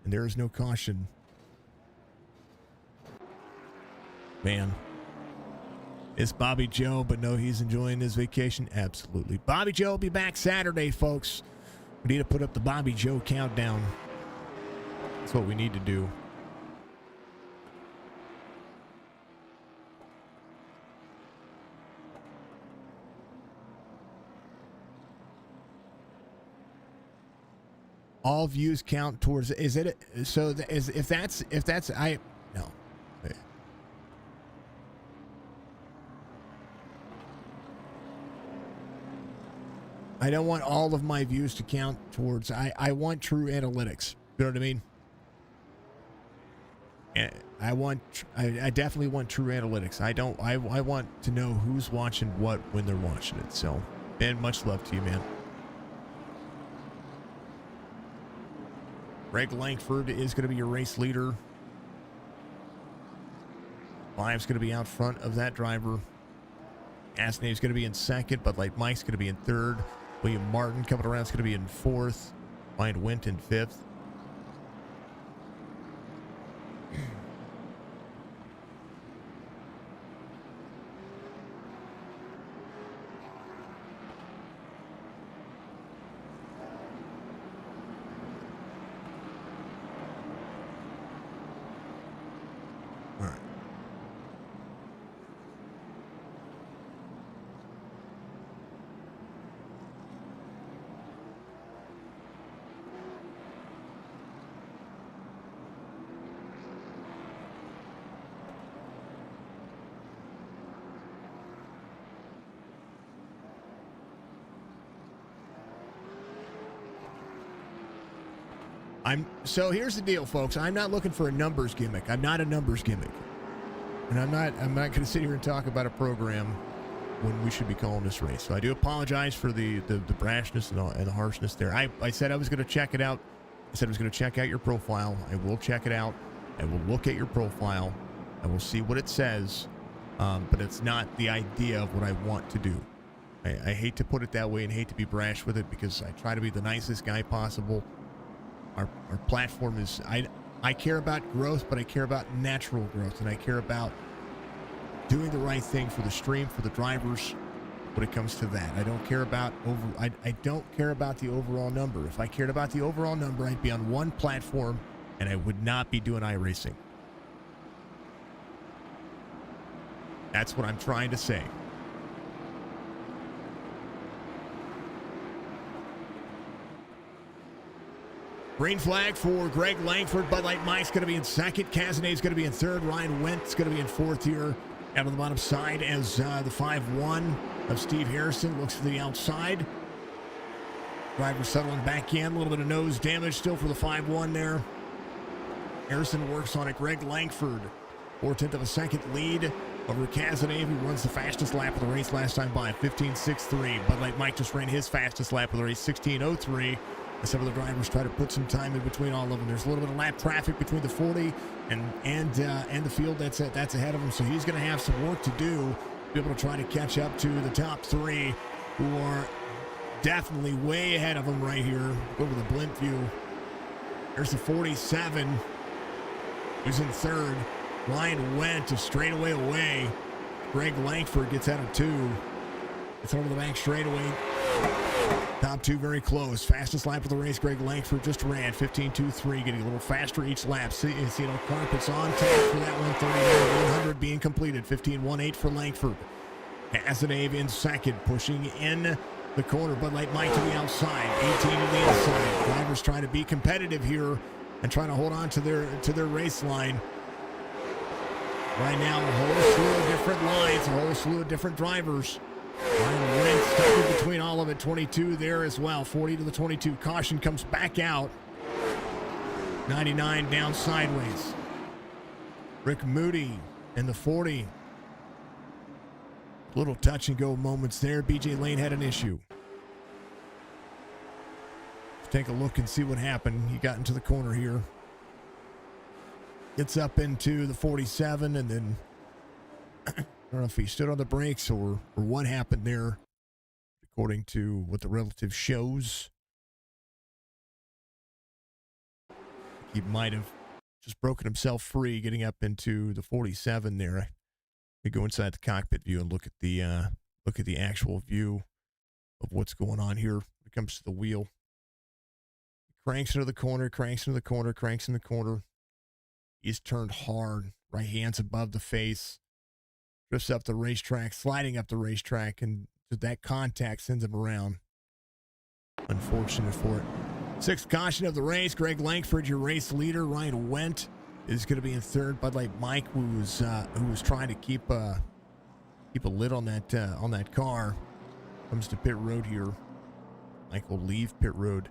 and there is no caution. Man. It's Bobby Joe, but no, he's enjoying his vacation. Absolutely. Bobby Joe will be back Saturday, folks. We need to put up the Bobby Joe countdown. That's what we need to do. All views count towards, is it, so if that's no. I don't want all of my views to count towards, I want true analytics. You know what I mean? I definitely want true analytics. I want to know who's watching what when they're watching it. So, Ben, much love to you, man. Greg Langford is going to be your race leader. Live's going to be out front of that driver. Asnave's going to be in second, but like Mike's going to be in third. William Martin coming around is going to be in fourth. Ryan Wint in fifth. So here's the deal, folks. I'm not looking for a numbers gimmick. I'm not a numbers gimmick. And I'm not going to sit here and talk about a program when we should be calling this race. So I do apologize for the brashness and the harshness there. I said I was going to check it out. I said I was going to check out your profile. I will check it out. I will look at your profile. I will see what it says. But it's not the idea of what I want to do. I hate to put it that way and hate to be brash with it because I try to be the nicest guy possible. Our platform is, I care about growth, but I care about natural growth, and I care about doing the right thing for the stream, for the drivers when it comes to that. I don't care about I don't care about the overall number. If I cared about the overall number, I'd be on one platform and I would not be doing iRacing. That's what I'm trying to say. Green flag for Greg Langford. Bud Light Mike's going to be in second. Cazenet's going to be in third. Ryan Wentz going to be in fourth here. Out on the bottom side as the 5-1 of Steve Harrison looks to the outside. Driver settling back in. A little bit of nose damage still for the 5-1 there. Harrison works on it. Greg Langford, 4/10 of a second lead over Cazenet, who runs the fastest lap of the race last time by 15.63. Bud Light Mike just ran his fastest lap of the race, 16.03. Some of the drivers try to put some time in between all of them. There's a little bit of lap traffic between the 40 and the field that's ahead of him. So he's going to have some work to do to be able to try to catch up to the top three, who are definitely way ahead of him right here. Over the blimp view. There's the 47, who's in third. Ryan Went to straightaway away. Greg Langford gets out of two. It's over the back straightaway. Top two very close. Fastest lap of the race, Greg Langford just ran 15.23, getting a little faster each lap. See Carpet's on tap for that 100 being completed. 15.18 for Langford. Cazenave in second, pushing in the corner. Bud Light Mike to the outside, 18 to the inside. Drivers trying to be competitive here and trying to hold on to their race line. Right now, a whole slew of different lines, a whole slew of different drivers. Ryan Wentz stuck in between all of it. 22 there as well. 40 to the 22. Caution comes back out. 99 down sideways. Rick Moody in the 40. Little touch and go moments there. BJ Lane had an issue. Let's take a look and see what happened. He got into the corner here. Gets up into the 47 and then I don't know if he stood on the brakes or what happened there, according to what the relative shows. He might have just broken himself free getting up into the 47 there. We go inside the cockpit view and look at the actual view of what's going on here when it comes to the wheel. Cranks into the corner, cranks into the corner, cranks in the corner. He's turned hard, right hands above the face. Drifts up the racetrack, sliding up the racetrack, and that contact sends him around. Unfortunate for it. Sixth caution of the race. Greg Langford, your race leader. Ryan Wendt is going to be in third. Bud Light Mike, who was trying to keep a lid on that car, comes to pit road here. Mike will leave pit road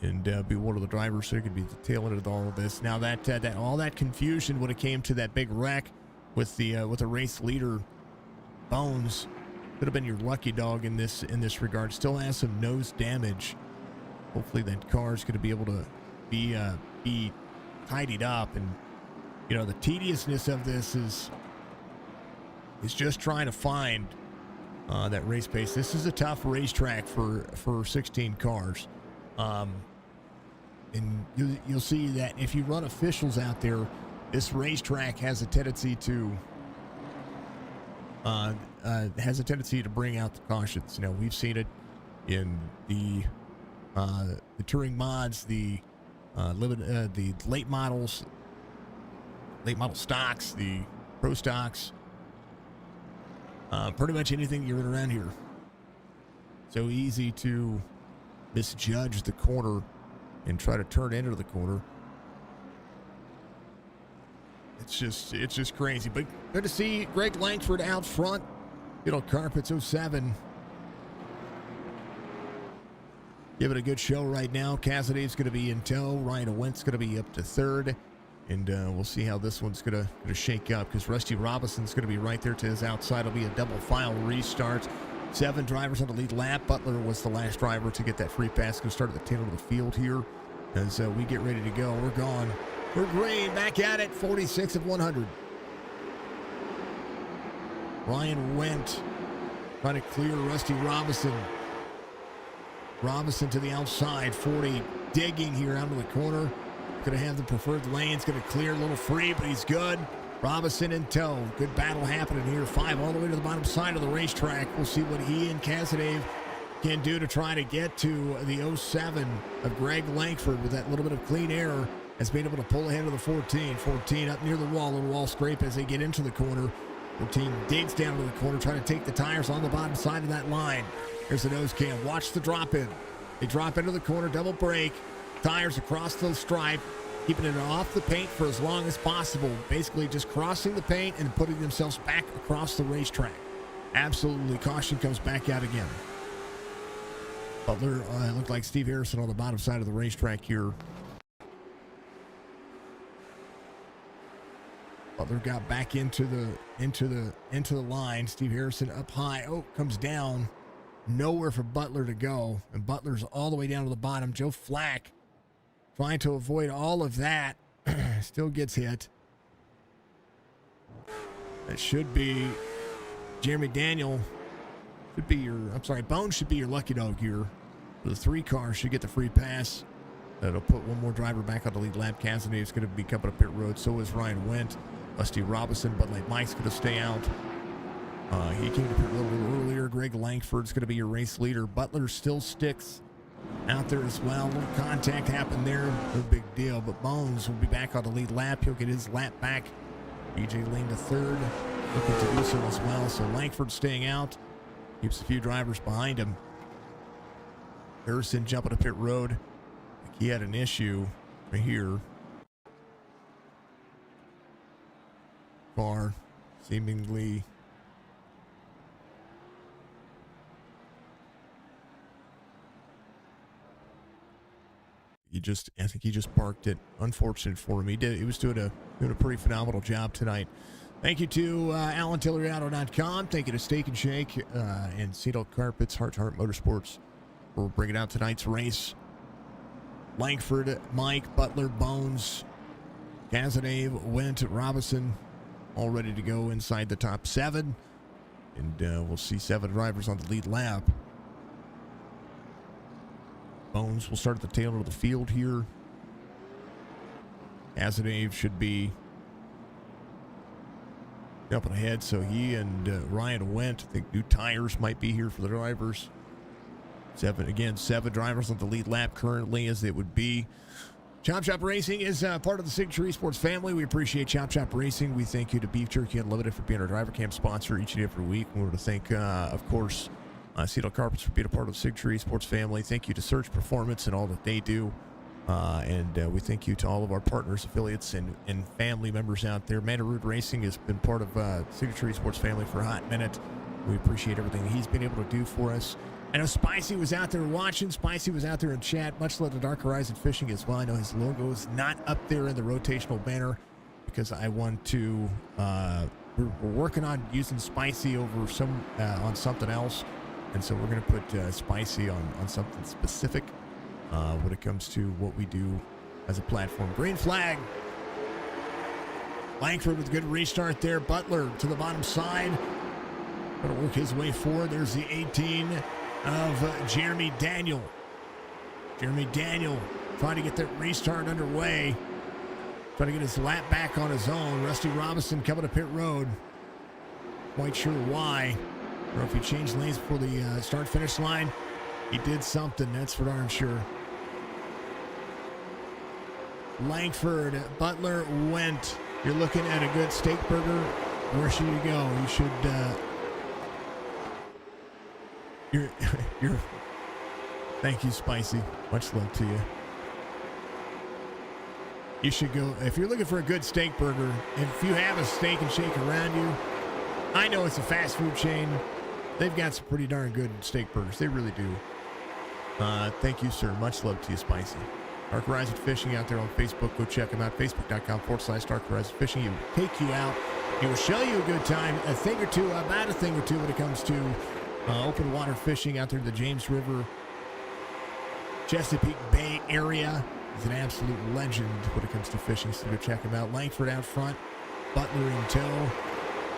and be one of the drivers, so he could be the tail end of all of this. Now that all that confusion when it came to that big wreck with the race leader Bones, could have been your lucky dog in this regard. Still has some nose damage. Hopefully that car is going to be able to be tidied up. And the tediousness of this is just trying to find that race pace. This is a tough racetrack for 16 cars. And you'll see that if you run officials out there, this racetrack has a tendency to bring out the cautions. We've seen it in the touring mods, the late model stocks, the pro stocks, pretty much anything you're in around here. So easy to misjudge the corner and try to turn into the corner. It's just crazy. But good to see Greg Langford out front. Carpets 07. Give it a good show right now. Cassidy's going to be in tow. Ryan Wentz going to be up to third. And we'll see how this one's going to shake up, because Rusty Robinson's going to be right there to his outside. It'll be a double file restart. 7 drivers on the lead lap. Butler was the last driver to get that free pass. Going to start at the tail of the field here as we get ready to go. We're gone. We're green. Back at it. 46 of 100. Ryan Wendt trying to clear Rusty Robinson. Robinson to the outside. 40 digging here out of the corner. Going to have the preferred lanes. Going to clear a little free, but he's good. Robinson in tow. Good battle happening here. 5 all the way to the bottom side of the racetrack. We'll see what he and Cazenave can do to try to get to the 07 of Greg Langford with that little bit of clean air, has been able to pull ahead of the 14. 14 up near the wall. Little wall scrape as they get into the corner. 14 digs down to the corner, trying to take the tires on the bottom side of that line. Here's the nose cam. Watch the drop in. They drop into the corner, double brake. Tires across the stripe, keeping it off the paint for as long as possible. Basically just crossing the paint and putting themselves back across the racetrack. Absolutely. Caution comes back out again. Butler looked like Steve Harrison on the bottom side of the racetrack here. Butler got back into the line. Steve Harrison up high. Oh, comes down. Nowhere for Butler to go. And Butler's all the way down to the bottom. Joe Flack trying to avoid all of that. Still gets hit. That should be Jeremy Daniel. Bones should be your lucky dog here. The 3 cars should get the free pass. That'll put one more driver back on the lead lap. Cassidy is going to be coming up pit road. So is Ryan Wendt. Rusty Robinson, Bud Light Mike's going to stay out. He came to pit road a little earlier. Greg Langford's going to be your race leader. Butler still sticks out there as well. A little contact happened there. No big deal. But Bones will be back on the lead lap. He'll get his lap back. BJ Lane to third. Looking to do so as well. So Langford staying out. Keeps a few drivers behind him. Harrison jumping to pit road. He had an issue right here. Car seemingly I think he just parked it. Unfortunate for him. He was doing a pretty phenomenal job tonight. Thank you to Alan TilleryAuto.com. Thank you to Steak and Shake and Seattle Carpets, Hrt2Heart Motorsports for bringing out tonight's race. Langford, Mike, Butler, Bones, Cazenave, Went, Robinson, all ready to go inside the top 7. And we'll see 7 drivers on the lead lap. Bones will start at the tail end of the field here. Cazenave should be jumping ahead, so he and Ryan Went, I think new tires might be here for the drivers. 7 drivers on the lead lap currently, as it would be. Chop Shop Racing is part of the Signature Esports family. We appreciate Chop Shop Racing. We thank you to Beef Jerky Unlimited for being our driver camp sponsor each and every week. We want to thank, of course, Seattle Carpets for being a part of the Signature Esports family. Thank you to Surge Performance and all that they do. And we thank you to all of our partners, affiliates, and family members out there. Mandarood Racing has been part of Signature Esports family for a hot minute. We appreciate everything he's been able to do for us. I know Spicy was out there watching. Spicy was out there in chat. Much love to Dark Horizon Fishing as well. I know his logo is not up there in the rotational banner because I want to. We're working on using Spicy over on something else, and so we're going to put Spicy on something specific when it comes to what we do as a platform. Green flag. Langford with a good restart there. Butler to the bottom side. Going to work his way forward. There's the 18 of Jeremy Daniel. Jeremy Daniel trying to get that restart underway. Trying to get his lap back on his own. Rusty Robinson coming to pit road. Quite sure why. Or if he changed lanes before the start-finish line. He did something, that's for darn sure. Langford, Butler, Went. You're looking at a good steak burger. Where should you go? You should... You're thank you, Spicy. Much love to you. You should go, if you're looking for a good steak burger, if you have a Steak and Shake around you, I know it's a fast food chain. They've got some pretty darn good steak burgers. They really do. Thank you, sir. Much love to you, Spicy. Dark Horizon Fishing out there on Facebook. Go check them out. Facebook.com/Dark Horizon Fishing. He will take you out. He will show you a good time, about a thing or two when it comes to open water fishing out there in the James River, Chesapeake Bay area. He's an absolute legend when it comes to fishing, so go check him out. Langford out front, Butler in tow.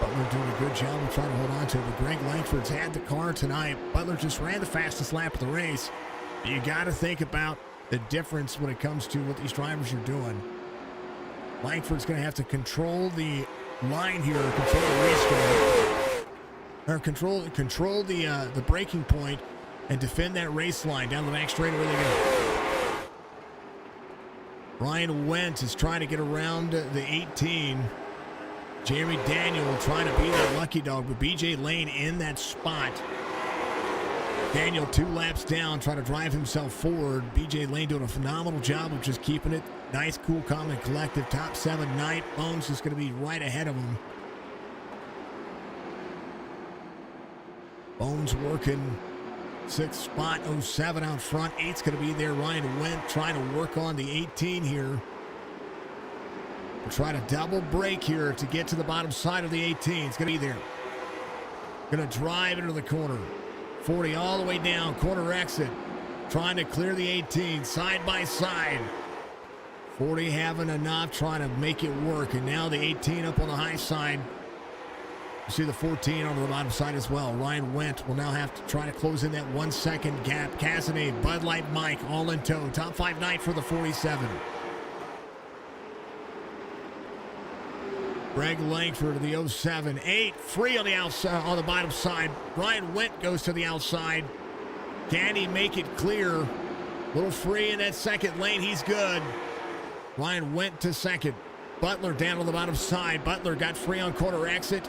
Butler doing a good job of trying to hold on to it, but Greg Langford's had the car tonight. Butler just ran the fastest lap of the race. You got to think about the difference when it comes to what these drivers are doing. Langford's going to have to control the line here, control the restart, or control the braking point and defend that race line down the back straightaway they go. Ryan Went is trying to get around the 18. Jeremy Daniel trying to be that lucky dog, but BJ Lane in that spot. Daniel 2 laps down, trying to drive himself forward. BJ Lane doing a phenomenal job of just keeping it nice, cool, calm, and collective. Top 7 night. Bones is going to be right ahead of him. Bones working 6th spot, 07 out front. 8's going to be there. Ryan Went trying to work on the 18 here. We'll try to double break here to get to the bottom side of the 18. It's going to be there. Going to drive into the corner. 40 all the way down. Corner exit. Trying to clear the 18 side by side. 40 having enough, trying to make it work. And now the 18 up on the high side. You see the 14 on the bottom side as well. Ryan Went will now have to try to close in that 1 second gap. Cazenave, Bud Light Mike, all in tow. Top 5 night for the 47. Greg Langford to the 07. 8 free on the outside, on the bottom side. Brian Wendt goes to the outside. Can he make it clear? Little free in that second lane. He's good. Brian Wendt to second. Butler down on the bottom side. Butler got free on corner exit.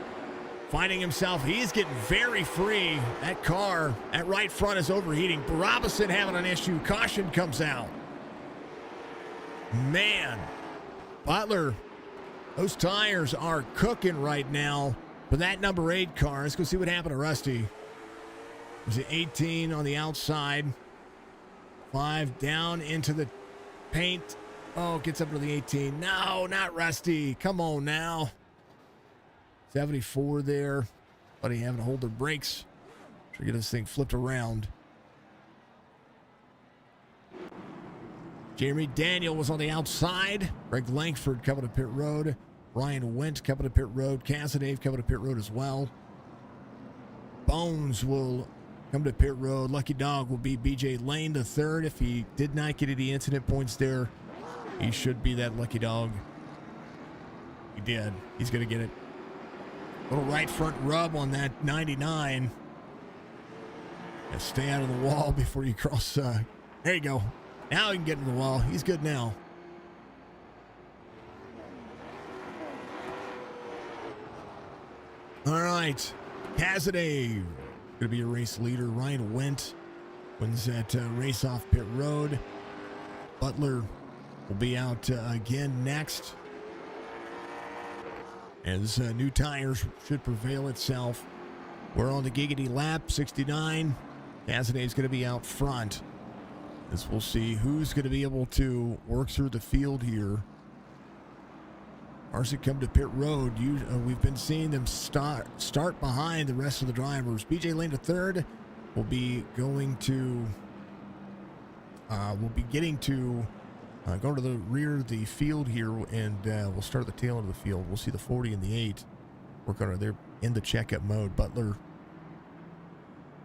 Finding himself, he's getting very free. That car at right front is overheating. Robinson having an issue. Caution comes out. Man, Butler, those tires are cooking right now for that number 8 car. Let's go see what happened to Rusty. There's the 18 on the outside. 5 down into the paint. Oh, gets up to the 18. No, not Rusty. Come on now. 74 there. Buddy having to hold their brakes. Try to get this thing flipped around. Jeremy Daniel was on the outside. Greg Langford coming to pit road. Ryan Wendt coming to pit road. Casadave coming to pit road as well. Bones will come to pit road. Lucky Dog will be BJ Lane the third. If he did not get any incident points there, he should be that Lucky Dog. He did. He's going to get it. Little right front rub on that 99. And stay out of the wall before you cross. There you go. Now he can get in the wall. He's good now. All right. Casadave going to be a race leader. Ryan Wendt wins that race off pit road. Butler will be out again next. As new tires should prevail itself. We're on the giggity lap, 69. Casadave's going to be out front. As we'll see who's going to be able to work through the field here. Arce come to pit road. We've been seeing them start behind the rest of the drivers. BJ Lane to third will be going to. We'll be getting to go to the rear of the field here, and we'll start at the tail end of the field. We'll see the 40 and the 8 work on it. They're in the checkup mode. Butler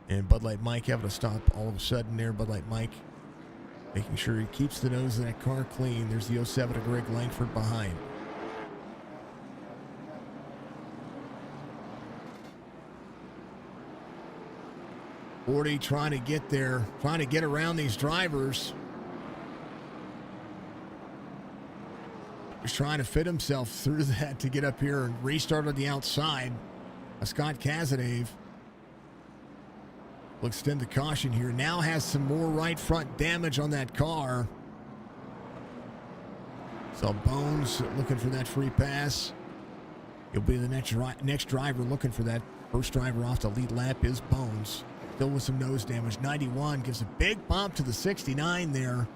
and Bud Light Mike having to stop all of a sudden there. Bud Light Mike making sure he keeps the nose of that car clean. There's the 07 of Greg Langford behind. Forty trying to get there, trying to get around these drivers. He's trying to fit himself through that to get up here and restart on the outside. Scott Casadave will extend the caution here. Now has some more right front damage on that car. So Bones looking for that free pass. He'll be the next driver looking for that. First driver off the lead lap is Bones. Still with some nose damage. 91 gives a big bump to the 69 there.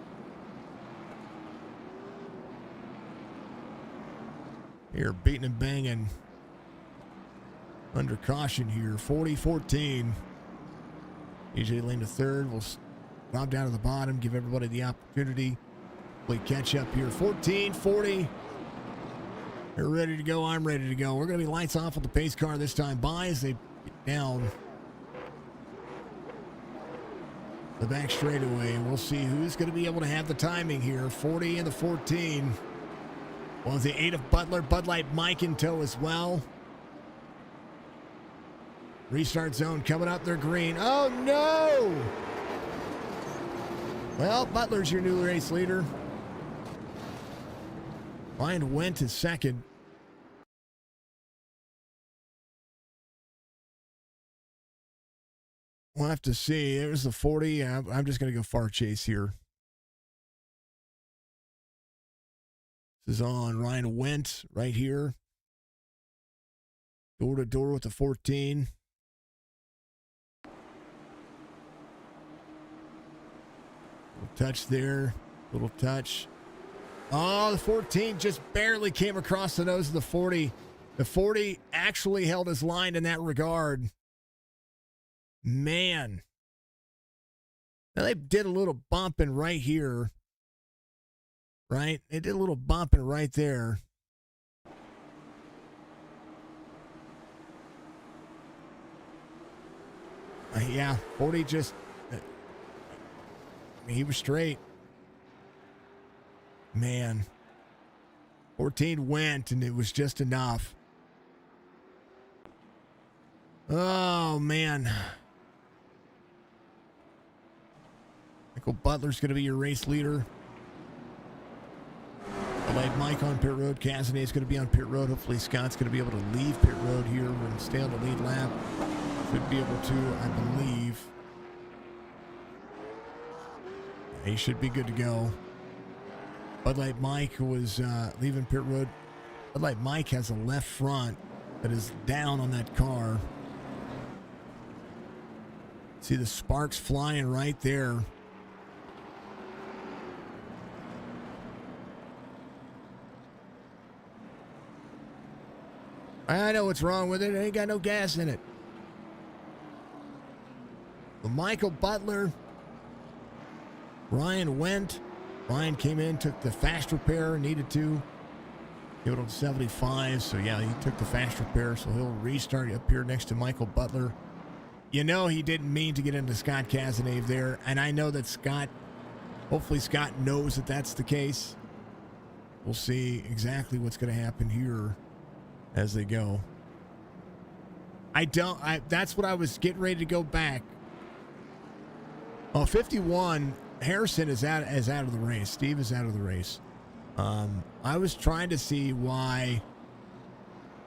Here, beating and banging under caution here. 40-14. AJ Lane to third. Will drop down to the bottom, give everybody the opportunity. Play catch up here. 14-40. They're ready to go. I'm ready to go. We're going to be lights off with the pace car this time by as they get down the back straightaway. We'll see who's going to be able to have the timing here. 40 and the 14. Well, the 8 of Butler. Bud Light Mike in tow as well. Restart zone coming up. They're green. Oh, no! Well, Butler's your new race leader. Ryan Wendt is second. We'll have to see. It was the 40. I'm just going to go far chase here. This is on Ryan Wendt right here. Door to door with the 14. Little touch there. Little touch. Oh, the 14 just barely came across the nose of the 40. The 40 actually held his line in that regard. Man. Now they did a little bumping right here. Right? They did a little bumping right there. Yeah, 40 just... he was straight. Man. 14 went, and it was just enough. Oh, man. Michael Butler's going to be your race leader. Like Mike on pit road. Cazenay's going to be on pit road. Hopefully Scott's going to be able to leave pit road here and stay on the lead lap. Should be able to, I believe. He should be good to go. Bud Light Mike was leaving pit road. Bud Light Mike has a left front that is down on that car. See the sparks flying right there. I know what's wrong with it. It ain't got no gas in it. But Michael Butler, Ryan went. Ryan came in, took the fast repair, needed to. He went on 75, so yeah, he took the fast repair, so he'll restart up here next to Michael Butler. You know he didn't mean to get into Scott Cazenay there, and I know that Scott, hopefully Scott knows that that's the case. We'll see exactly what's going to happen here as they go. That's what I was getting ready to go back. Oh, 51, Harrison is out of the race. Steve is out of the race. I was trying to see why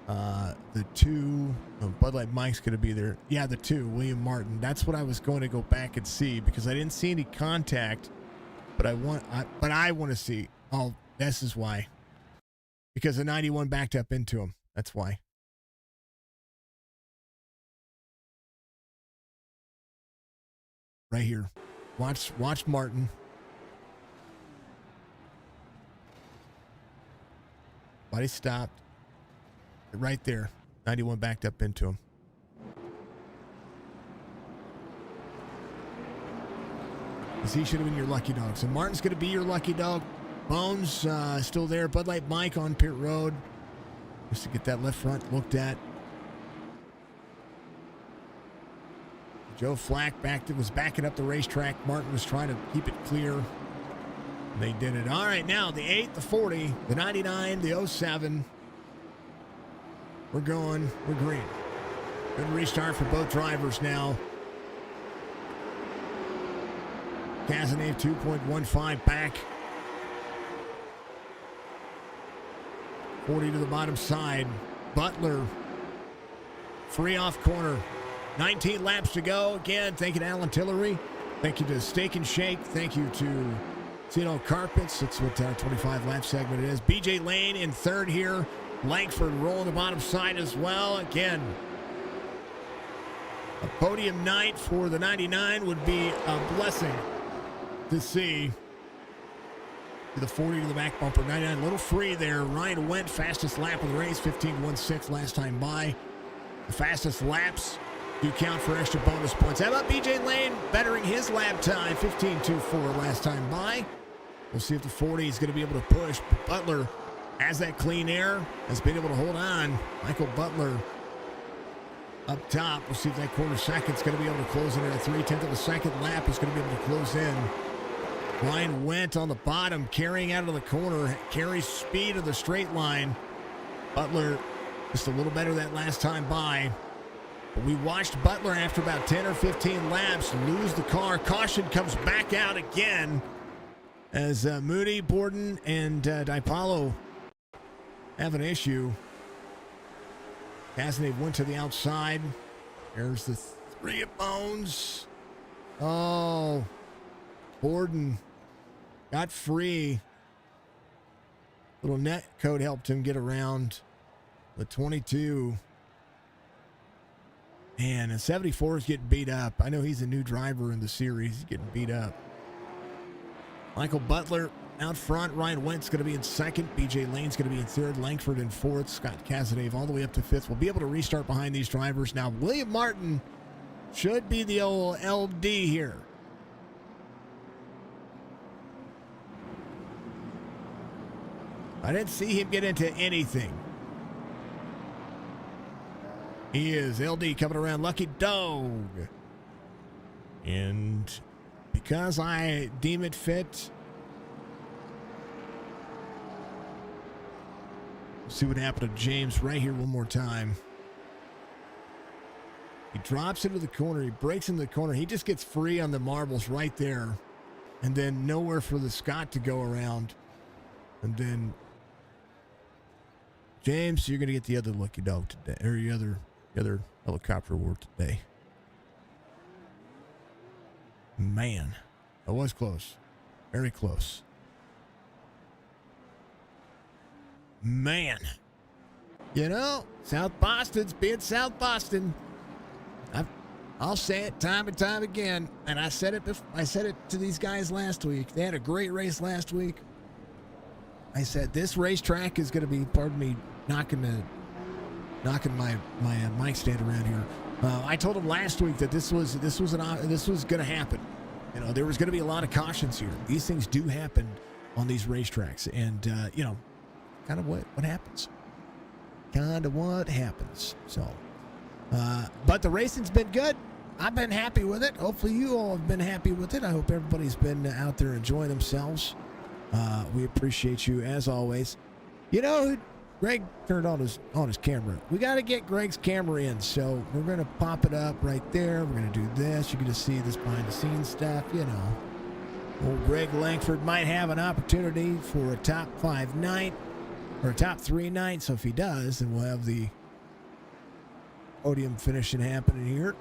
the two, Bud Light Mike's going to be there. Yeah, the two, William Martin. That's what I was going to go back and see because I didn't see any contact, but I want to see. Oh, this is why. Because the 91 backed up into him. That's why. Right here. Watch Martin. Body stopped. Right there. 91 backed up into him. Because he should have been your lucky dog. So Martin's going to be your lucky dog. Bones still there. Bud Light Mike on pit road. Just to get that left front looked at. Joe Flack was backing up the racetrack. Martin was trying to keep it clear. And they did it. All right, now the 8, the 40, the 99, the 07. We're going. We're green. Good restart for both drivers now. Cazenay 2.15 back. 40 to the bottom side. Butler free off corner. 19 laps to go. Again, thank you to Alan Tillery. Thank you to Steak and Shake. Thank you to Cino Carpets. That's what our 25 lap segment is. BJ Lane in third here. Langford rolling the bottom side as well. Again, a podium night for the 99 would be a blessing to see. The 40 to the back bumper. 99 a little free there. Ryan went fastest lap of the race. 15.16 last time by. The fastest laps do count for extra bonus points. How about BJ Lane bettering his lap time? 15.24 last time by. We'll see if the 40 is going to be able to push. But Butler has that clean air, has been able to hold on. Michael Butler up top. We'll see if that quarter second's going to be able to close in at a 3/10 of a second lap is going to be able to close in. Ryan went on the bottom, carrying out of the corner, carries speed of the straight line. Butler just a little better that last time by. But we watched Butler after about 10 or 15 laps lose the car. Caution comes back out again as Moody, Borden, and DiPaolo have an issue. Cazenay went to the outside. There's the 3 of Bones. Oh, Borden got free. Little net code helped him get around the 22. Man, and 74 is getting beat up. I know he's a new driver in the series. He's getting beat up. Michael Butler out front. Ryan Wentz going to be in second. BJ Lane's going to be in third. Langford in fourth. Scott Cazenay all the way up to fifth. We'll be able to restart behind these drivers. Now, William Martin should be the old LD here. I didn't see him get into anything. He is LD coming around. Lucky Dog. And because I deem it fit, we'll see what happened to James right here one more time. He drops into the corner. He breaks into the corner. He just gets free on the marbles right there. And then nowhere for the Scott to go around. And then, James, you're going to get the other lucky dog today. Or the other helicopter award today. Man, that was close. Very close. Man. You know, South Boston's being South Boston. I'll say it time and time again, and I said it to these guys last week. They had a great race last week. I said this racetrack is going to be, pardon me, knocking my mic stand around here. I told them last week that this was going to happen. You know, there was going to be a lot of cautions here. These things do happen on these racetracks, and you know, kind of what happens. Kind of what happens. So, but the racing's been good. I've been happy with it. Hopefully you all have been happy with it. I hope everybody's been out there enjoying themselves. We appreciate you as always. You know, Greg turned on his camera. We got to get Greg's camera in, so we're going to pop it up right there. We're going to do this. You're going to see this behind the scenes stuff, you know. Old Greg Langford might have an opportunity for a top 5 night or a top 3 night. So if he does, then we'll have the podium finishing happening here.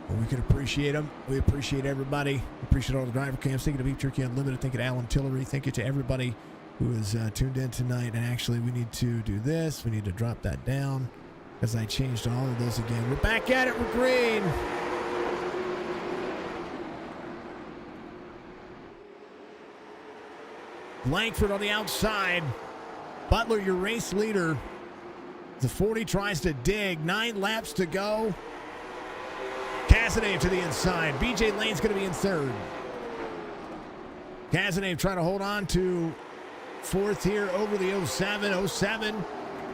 Well, we can appreciate them. We appreciate everybody. We appreciate all the driver cams. Thank you to Beef Jerky Unlimited. Thank you to Alan Tillery. Thank you to everybody who is tuned in tonight. And actually, we need to do this. We need to drop that down because I changed all of those again. We're back at it. We're green. Langford on the outside. Butler, your race leader. The 40 tries to dig. 9 laps to go. Cazenave to the inside. BJ Lane's going to be in third. Cazenave trying to hold on to fourth here over the 07. 07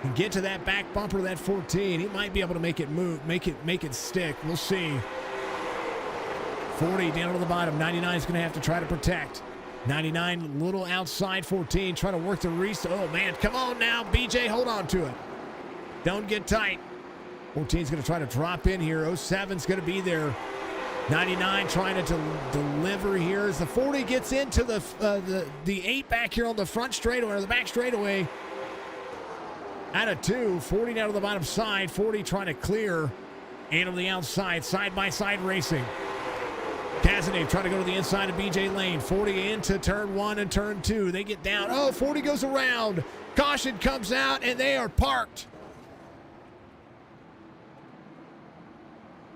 and get to that back bumper of that 14. He might be able to make it move, make it stick. We'll see. 40 down to the bottom. 99 is going to have to try to protect. 99 a little outside 14, trying to work the restart. Oh man, come on now, BJ, hold on to it. Don't get tight. 14 is going to try to drop in here. 07 is going to be there. 99 trying to deliver here as the 40 gets into the 8 back here on the front straightaway, or the back straightaway. Out of 2, 40 down to the bottom side. 40 trying to clear. 8 on the outside, side-by-side racing. Cazenave trying to go to the inside of BJ Lane. 40 into turn 1 and turn 2. They get down. Oh, 40 goes around. Caution comes out, and they are parked.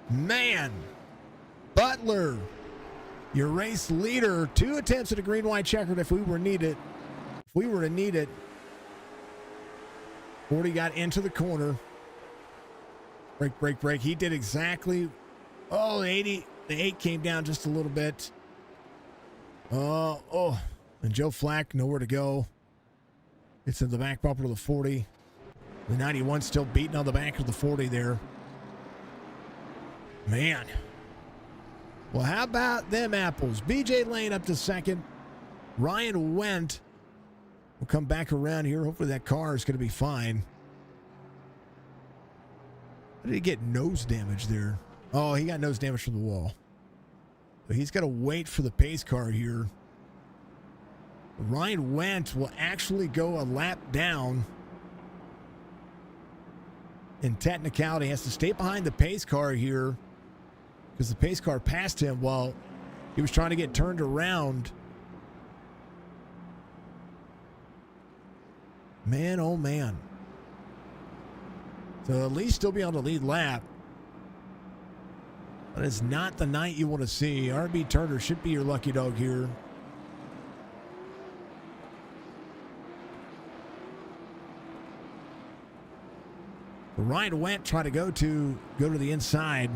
Man. Butler, your race leader. 2 attempts at a green-white checkered if we were to need it. 40 got into the corner. Break. He did exactly. Oh, the 8 came down just a little bit. And Joe Flack, nowhere to go. It's in the back bumper of the 40. The 91 still beating on the back of the 40 there. Man. Well, how about them apples? BJ Lane up to second. Ryan Wendt will come back around here. Hopefully that car is going to be fine. How did he get nose damage there? Oh, he got nose damage from the wall. But he's got to wait for the pace car here. Ryan Wendt will actually go a lap down. In technicality, he has to stay behind the pace car here because the pace car passed him while he was trying to get turned around. Man, oh man. So at least still be on the lead lap. But it's not the night you want to see. RB Turner should be your lucky dog here. Ryan Wendt trying to go to the inside.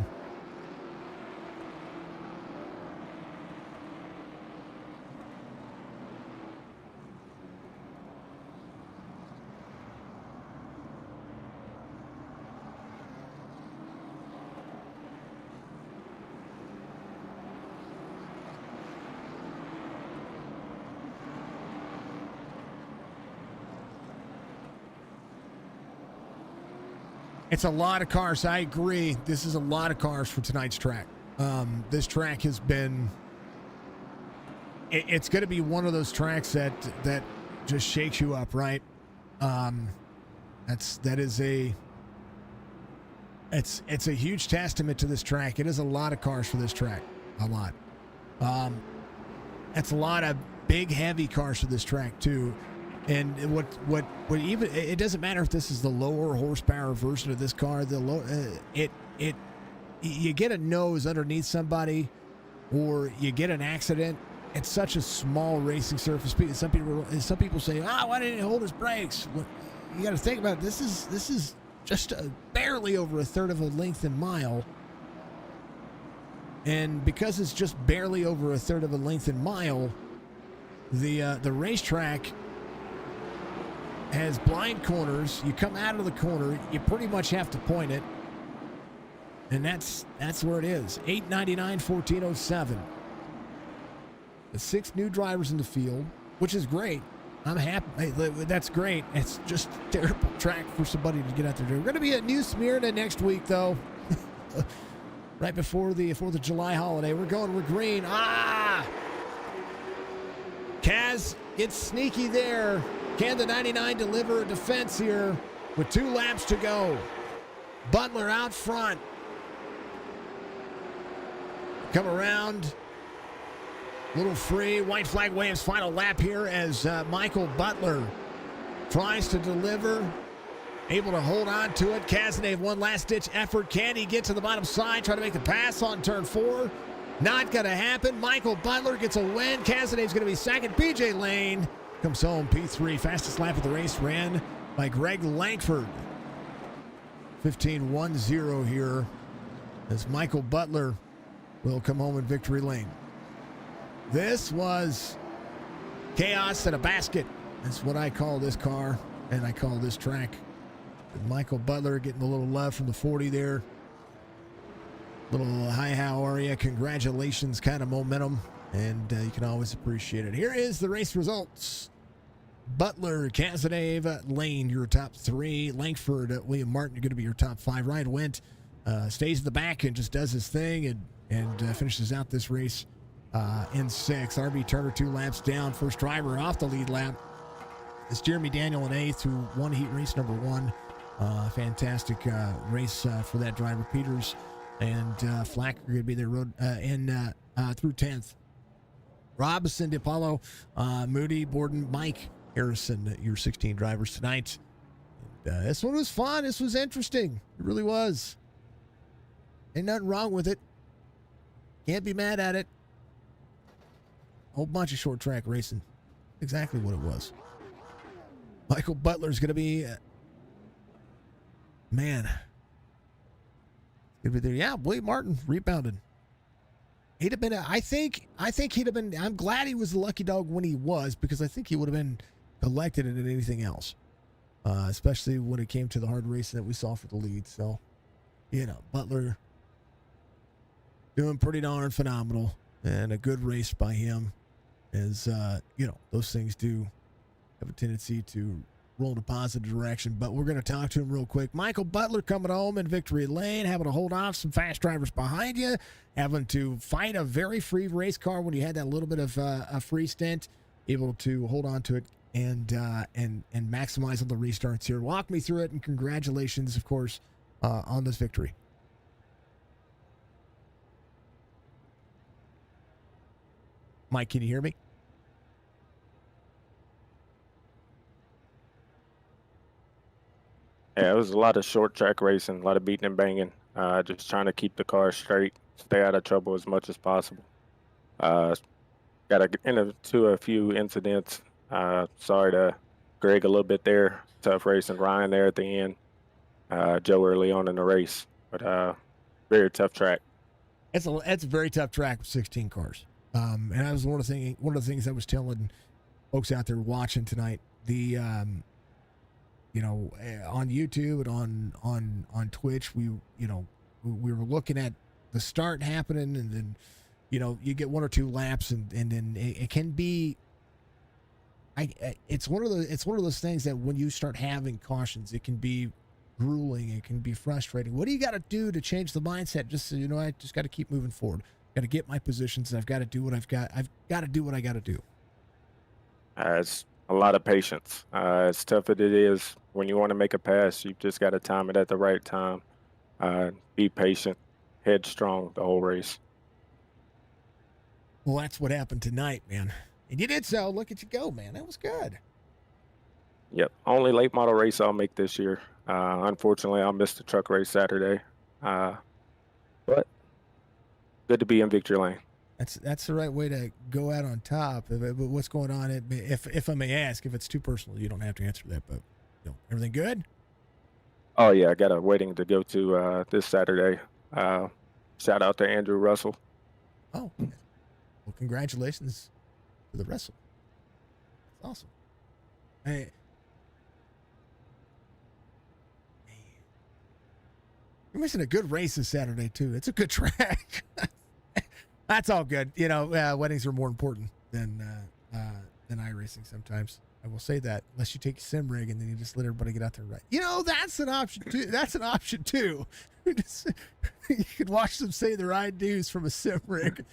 It's a lot of cars. I agree. This is a lot of cars for tonight's track. This track has been. It's going to be one of those tracks that just shakes you up, right? It's a huge testament to this track. It is a lot of cars for this track. A lot. It's a lot of big, heavy cars for this track too. And what even it doesn't matter if this is the lower horsepower version of this car. You get a nose underneath somebody, or you get an accident. It's such a small racing surface. Some people say, why didn't he hold his brakes? Well, you got to think about it. This is just barely over a third of a length in mile. And because it's just barely over a third of a length in mile, the racetrack has blind corners. You come out of the corner, you pretty much have to point it. And that's where it is. 899, 1407. The 6 new drivers in the field, which is great. I'm happy. That's great. It's just a terrible track for somebody to get out there. We're going to be at New Smyrna next week, though. Right before the 4th of July holiday. We're green. Kaz gets sneaky there. Can the 99 deliver a defense here with 2 laps to go? Butler out front. Come around. Little free. White flag waves final lap here as Michael Butler tries to deliver. Able to hold on to it. Kazanave, one last-ditch effort. Can he get to the bottom side? Try to make the pass on turn 4. Not going to happen. Michael Butler gets a win. Kazanave's going to be second. PJ Lane comes home P3. Fastest lap of the race ran by Greg Langford. 15-1-0 here as Michael Butler will come home in victory lane. This was chaos in a basket. That's what I call this car, and I call this track. Michael Butler getting a little love from the 40 there. Little hi, how are you? Congratulations kind of momentum, and you can always appreciate it. Here is the race results. Butler, Kazanave, Lane, your top 3. Langford, William Martin, you're going to be your top 5. Ryan Wendt stays in the back and just does his thing and finishes out this race in 6th. RB Turner 2 laps down. First driver off the lead lap. It's Jeremy Daniel in 8th, who won heat race number 1. Fantastic race for that driver. Peters and Flack are going to be there through 10th. Robinson, DiPaolo, Moody, Borden, Mike Harrison, your 16 drivers tonight. This one was fun. This was interesting. It really was. Ain't nothing wrong with it. Can't be mad at it. Whole bunch of short track racing. Exactly what it was. Michael Butler's going to be, man. Going to be there. Yeah, William Martin rebounded. He'd have been, I think he'd have been, I'm glad he was the lucky dog when he was, because I think he would have been elected in anything else. Especially when it came to the hard racing that we saw for the lead. So, Butler doing pretty darn phenomenal, and a good race by him, as, those things do have a tendency to roll in a positive direction. But we're going to talk to him real quick. Michael Butler coming home in victory lane, having to hold off some fast drivers behind you, having to fight a very free race car when you had that little bit of a free stint, able to hold on to it and maximize on the restarts here. Walk me through it, and congratulations, of course, on this victory. Mike, can you hear me? Yeah, it was a lot of short track racing, a lot of beating and banging, just trying to keep the car straight, stay out of trouble as much as possible. Got into a few incidents. Sorry to Greg a little bit there. Tough racing. Ryan there at the end. Joe early on in the race, but very tough track. It's a very tough track with 16 cars. And that was one of the things I was telling folks out there watching tonight. The on YouTube and on Twitch, we were looking at the start happening, and then you get 1 or 2 laps, and then it can be. It's one of those things that when you start having cautions, it can be grueling. It can be frustrating. What do you got to do to change the mindset? Just so you know, I just got to keep moving forward. Got to get my positions. I've got to do what I've got to do what I got to do. It's a lot of patience. As tough as it is, when you want to make a pass, you just got to time it at the right time. Be patient, headstrong the whole race. Well, that's what happened tonight, man. And you did so. Look at you go, man. That was good. Yep, only late model race I'll make this year. Unfortunately, I'll miss the truck race Saturday. But good to be in victory lane. That's the right way to go out on top. But what's going on? If I may ask, if it's too personal, you don't have to answer that. But everything good? Oh yeah, I got a wedding to go to this Saturday. Shout out to Andrew Russell. Oh, well, congratulations to the Russell. That's awesome. Hey, you're missing a good race this Saturday too. It's a good track. That's all good. Weddings are more important than iRacing sometimes. I will say that, unless you take a sim rig and then you just let everybody get out there right. That's an option too. That's an option too. You could watch them say their I do's from a sim rig.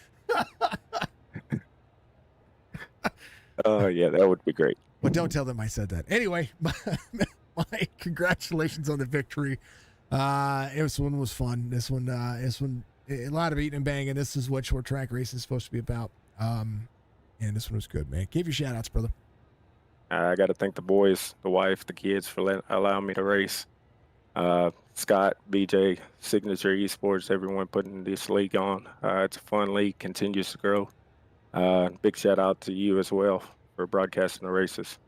Oh yeah, that would be great. Well, don't tell them I said that. Anyway, Mike, congratulations on the victory. This one was fun. This one, a lot of eating and banging. This is what short track racing is supposed to be about. And this one was good, man. Give your shout outs, brother. I got to thank the boys, the wife, the kids for allowing me to race. Scott, BJ, Signature Esports, everyone putting this league on. It's a fun league, continues to grow. Big shout out to you as well for broadcasting the races.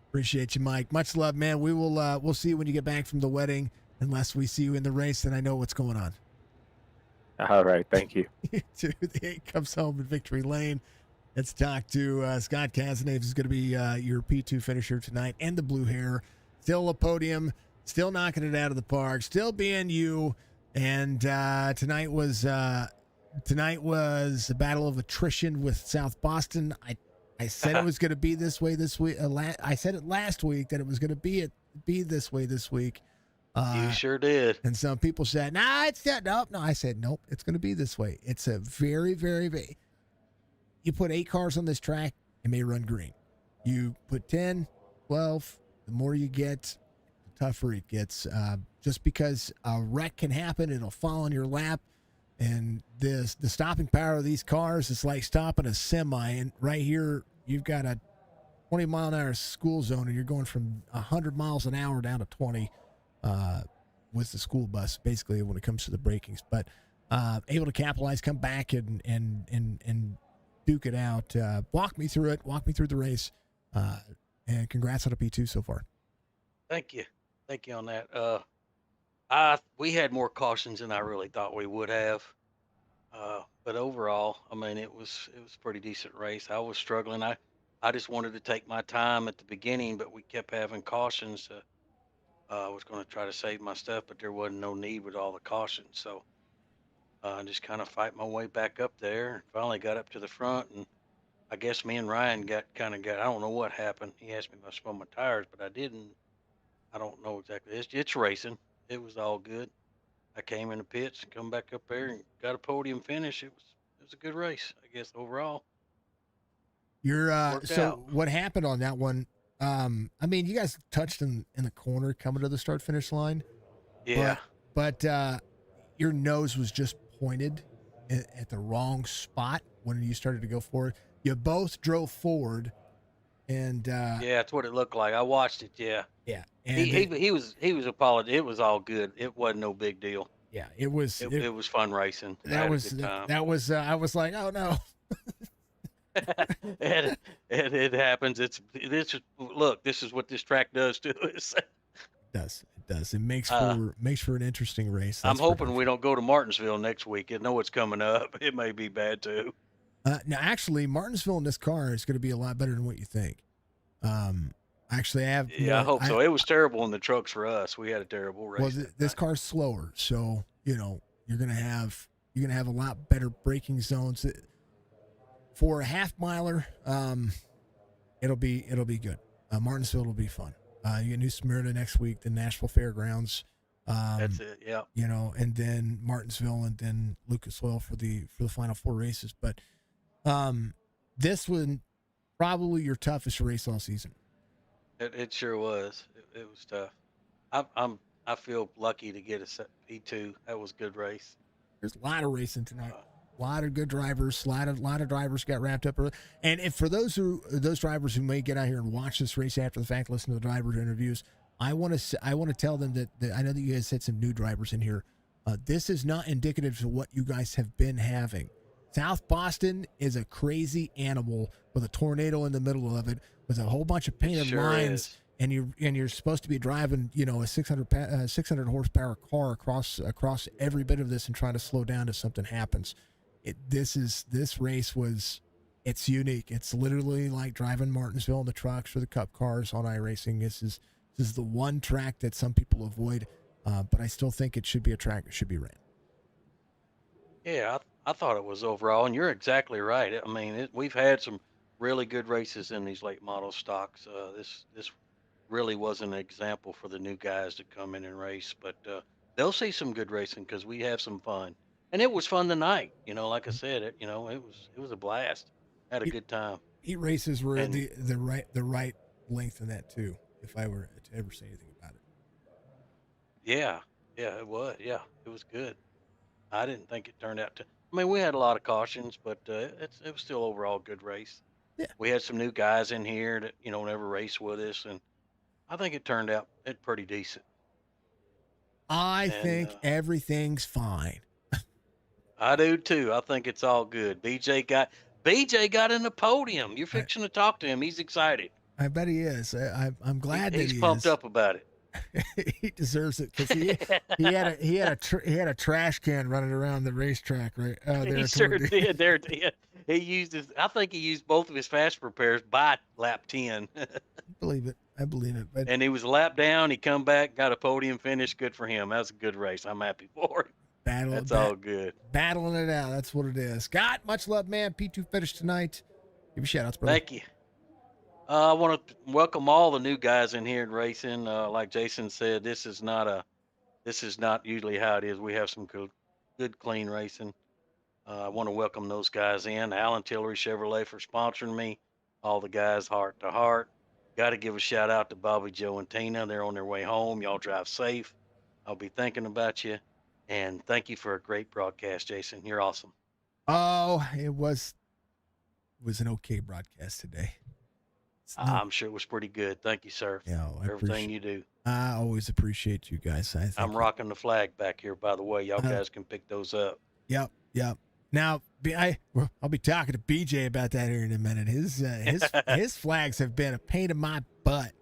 Appreciate you, Mike. Much love, man. We'll see you when you get back from the wedding. Unless we see you in the race, then I know what's going on. All right, thank you. The 8 comes home in victory lane. Let's talk to Scott Cazenave, who's going to be your P2 finisher tonight, and the blue hair. Still a podium, still knocking it out of the park, still being you. And tonight was a battle of attrition with South Boston. I said it was going to be this way this week. I said it last week that it was going to be this way this week. You sure did. And some people said, "Nah, it's that." Nope. No, I said, nope. It's going to be this way. It's a very, very big. You put 8 cars on this track, it may run green. You put 10, 12. The more you get, the tougher it gets. Just because a wreck can happen, it'll fall on your lap. And the stopping power of these cars is like stopping a semi. And right here, you've got a 20-mile-an-hour school zone, and you're going from 100 miles an hour down to 20 with the school bus, basically, when it comes to the brakings. But able to capitalize, come back, and duke it out. Walk me through it. Walk me through the race. And congrats on a P2 so far. Thank you on that. We had more cautions than I really thought we would have. But overall, I mean, it was a pretty decent race. I was struggling. I just wanted to take my time at the beginning, but we kept having cautions. I was going to try to save my stuff, but there wasn't no need with all the cautions. So I just kind of fight my way back up there, and finally got up to the front. And I guess me and Ryan got, I don't know what happened. He asked me if I spun my tires, but I didn't. I don't know exactly. It's racing. It was all good. I came in the pits and come back up there and got a podium finish. It was a good race, I guess, overall. You're Worked out. what happened on that one? I mean, you guys touched in the corner coming to the start finish line. Yeah. But your nose was just pointed at the wrong spot when you started to go forward. You both drove forward, and Yeah, that's what it looked like. I watched it. Yeah. yeah, and He was apologizing. It was all good. It wasn't no big deal. yeah, it was It was fun racing. I had a good time. that was I was like, oh no. it happens. Look, this is what this track does to us. It does. It makes for an interesting race. I'm That's for hoping sure. we don't go to Martinsville next week. I know what's coming up. It may be bad too. Now, actually, Martinsville in this car is going to be a lot better than what you think. Actually, I have. Yeah, I hope so. It was terrible in the trucks for us. We had a terrible race. Well, this car's slower, so you're gonna have a lot better braking zones. For a half miler, it'll be good. Martinsville will be fun. You get New Smyrna next week, the Nashville Fairgrounds. That's it. Yeah. And then Martinsville, and then Lucas Oil for the final 4 races. But this one probably your toughest race all season. It sure was. It was tough. I feel lucky to get a P2. That was a good race. There's a lot of racing tonight. A lot of good drivers. A lot of drivers got wrapped up early. And if for those drivers who may get out here and watch this race after the fact, listen to the driver interviews, I want to tell them that I know that you guys had some new drivers in here. This is not indicative of what you guys have been having. South Boston is a crazy animal with a tornado in the middle of it, with a whole bunch of painted lines, and you're supposed to be driving, a 600 horsepower car across every bit of this and trying to slow down if something happens. This race it's unique. It's literally like driving Martinsville in the trucks or the Cup cars on iRacing. This is the one track that some people avoid, but I still think it should be a track that should be ran. Yeah, I thought it was overall, and you're exactly right. I mean, we've had some really good races in these late model stocks. This really was an example for the new guys to come in and race, but they'll see some good racing because we have some fun, and it was fun tonight. Like I said, it was a blast. Had a good time. Heat races were the right length in that too. If I were to ever say anything about it. Yeah, it was. Yeah, it was good. I didn't think it turned out to. I mean, we had a lot of cautions, but it was still overall a good race. Yeah. We had some new guys in here that never raced with us, and I think it turned out pretty decent. I think everything's fine. I do too. I think it's all good. BJ got in the podium. You're fixing to talk to him. He's excited. I bet he is. I'm glad that he's pumped up about it. He deserves it because he had a trash can running around the racetrack right there. He sure did. I think he used both of his fast prepares by lap 10. I believe it. But, and he was a lap down. He come back, got a podium finish. Good for him. That was a good race. I'm happy for him. That's all good. Battling it out. That's what it is. Scott, much love, man. P2 finished tonight. Give me shout outs, brother. Thank you. I want to welcome all the new guys in here in racing. Like Jason said, this is not usually how it is. We have some good clean racing. I want to welcome those guys in. Alan Tillery Chevrolet for sponsoring me. All the guys, Hrt2Heart. Got to give a shout out to Bobby, Joe, and Tina. They're on their way home. Y'all drive safe. I'll be thinking about you. And thank you for a great broadcast, Jason. You're awesome. Oh, it was an okay broadcast today. I'm sure it was pretty good. Thank you, sir. Yeah, everything you do. I always appreciate you guys. I'm rocking the flag back here, by the way. Y'all guys can pick those up. Yep. Now, I'll be talking to BJ about that here in a minute. His flags have been a pain in my butt.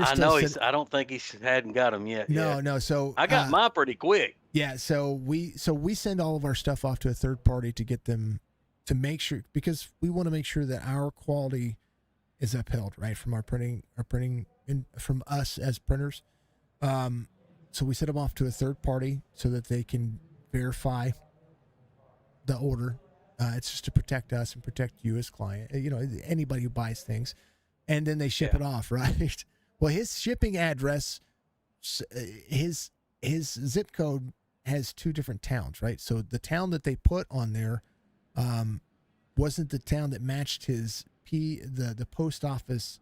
I know I don't think he hadn't got them yet. No. So I got mine pretty quick. Yeah. So we send all of our stuff off to a third party to get them to make sure, because we want to make sure that our quality is upheld, right, from our printing from us as printers. So we send them off to a third party so that they can verify the order. It's just to protect us and protect you as client, anybody who buys things, and then they ship it off, right? Well, his shipping address, his zip code has 2 different towns, right? So the town that they put on there wasn't the town that matched his the post office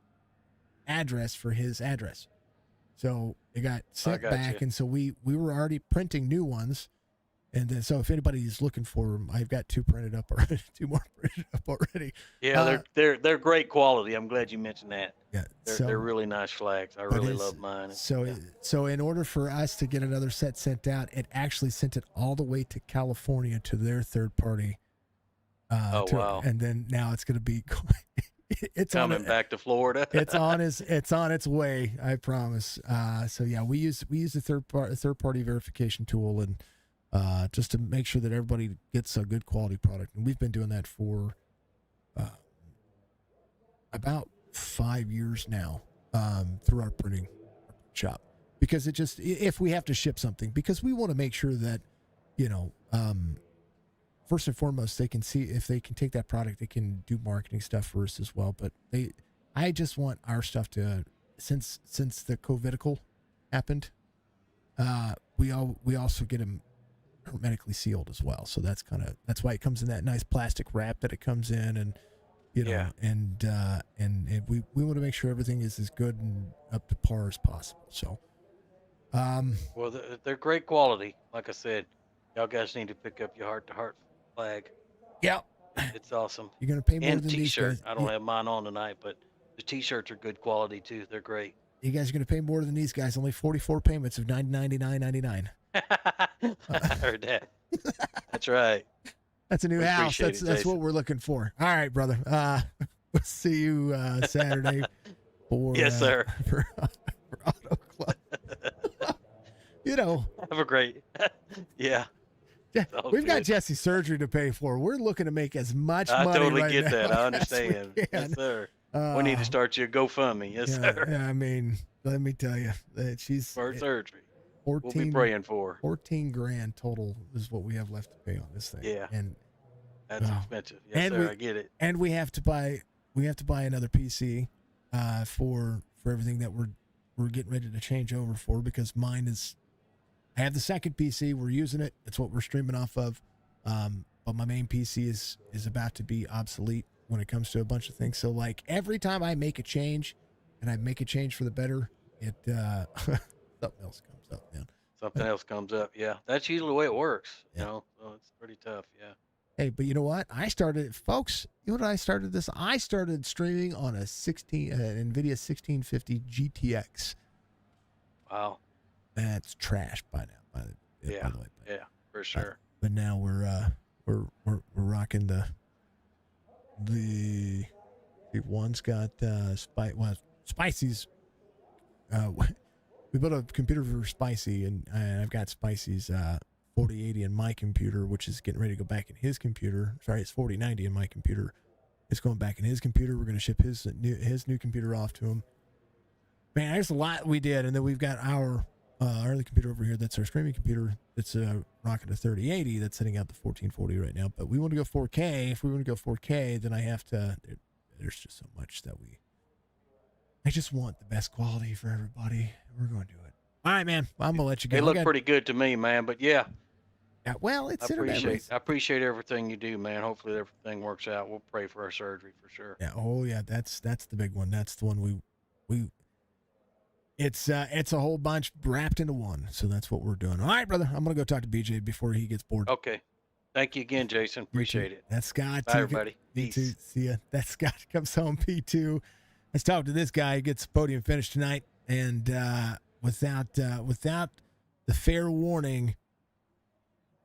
address for his address. So it got sent back, and so we were already printing new ones. And then, so if anybody's looking for them, I've got 2 printed up already, 2 more printed up already. Yeah, they're great quality. I'm glad you mentioned that. Yeah, they're really nice flags. I really love mine. So in order for us to get another set sent out, it actually sent it all the way to California to their third party. Wow! And then now it's going to be it's coming back to Florida. it's on its way. I promise. So yeah, we use the third party verification tool, and just to make sure that everybody gets a good quality product. And we've been doing that for about 5 years now through our printing shop, because if we have to ship something, because we want to make sure that first and foremost, they can see if they can take that product, they can do marketing stuff for us as well. But I just want our stuff to since the COVIDical happened, we also get them hermetically sealed as well. So that's why it comes in that nice plastic wrap that it comes in, and you know, Yeah. and we want to make sure everything is as good and up to par as possible. So, Well, they're great quality. Like I said, y'all guys need to pick up your Hrt2Heart flag. yeah, It's awesome. you're gonna pay more And than these T-shirt. guys. I don't have mine on tonight, but the T-shirts are good quality too. They're great. You guys are gonna pay more than these guys. Only 44 payments of $999.99. I heard that. That's right. That's a new We house. appreciate That's it, what Jason. we're looking for. All right, brother. We'll see you Saturday for Yes, sir. for Auto Club. You know, Have a great. Yeah. all we've got good. Jesse's surgery to pay for. We're looking to make as much I money totally right get now that. I as we understand. Yes, can. sir. We need to start you a GoFundMe. Yes, yeah, sir. yeah, I mean, let me tell you that she's For her surgery. 14, We'll be praying for her. 14 grand total is what we have left to pay on this thing. Yeah. And That's Oh. expensive. Yes, And sir. we- I get it. and we have to buy another PC for everything that we're getting ready to change over for, because mine is, I have the second PC, we're using it, it's what we're streaming off of, but my main PC is about to be obsolete when it comes to a bunch of things. So like every time I make a change, and I make a change for the better, it something else comes up, man. Something else comes up. Yeah. That's usually the way it works. Yeah. You know, so it's pretty tough. Yeah. Hey, but you know what? I started this. I started streaming on a NVIDIA 1650 GTX. Wow. That's trash by now. By the Yeah. way. Yeah. For sure. But now we're rocking the one's got Spicy's. We built a computer for Spicy, and I've got Spicy's 4080 in my computer, which is getting ready to go back in his computer. Sorry, it's 4090 in my computer. It's going back in his computer. We're going to ship his new computer off to him. Man, there's a lot we did, and then we've got our other computer over here. That's our streaming computer. It's rocking a 3080 that's sitting out the 1440 right now. But we want to go 4K. If we want to go 4K, then I have to. There's just so much that I just want the best quality for everybody. We're going to do it. All right, man. I'm gonna let you go. They look pretty good to me, man. But yeah, Yeah, well, it's internet. I appreciate everything you do, man. Hopefully everything works out. We'll pray for our surgery for sure. Yeah. Oh, yeah. That's the big one. That's the one we. It's a whole bunch wrapped into one. So that's what we're doing. All right, brother. I'm gonna go talk to BJ before he gets bored. Okay. Thank you again, Jason. You too. Appreciate it. That's Scott. Bye, everybody. Me too. Peace. See ya. That's Scott comes home. P2. Let's talk to this guy who gets a podium finish tonight, and without the fair warning,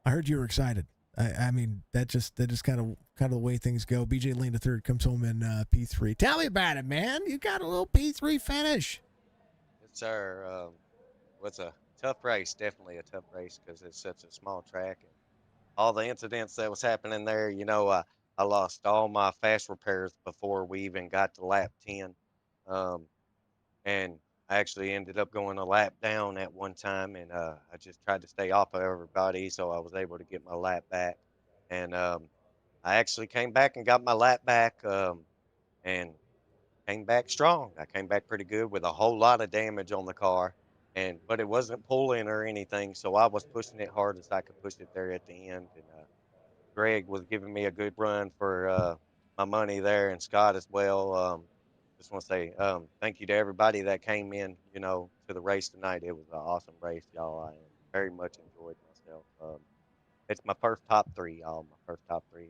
I heard you were excited. I mean, that just kind of the way things go. BJ Lane III comes home in P3. Tell me about it, man. You got a little P3 finish. Yes, sir. Well, it's a tough race, definitely a tough race, because it's such a small track. And all the incidents that was happening there, you know, I lost all my fast repairs before we even got to lap 10. And I actually ended up going a lap down at one time, and I just tried to stay off of everybody, so I was able to get my lap back. And I actually came back and got my lap back, and came back strong. I came back pretty good with a whole lot of damage on the car, but it wasn't pulling or anything, so I was pushing it hard as I could push it there at the end. And Greg was giving me a good run for my money there, and Scott as well. Just want to say thank you to everybody that came in, you know, to the race tonight. It was an awesome race, y'all. I very much enjoyed myself. It's my first top three, y'all. My first top three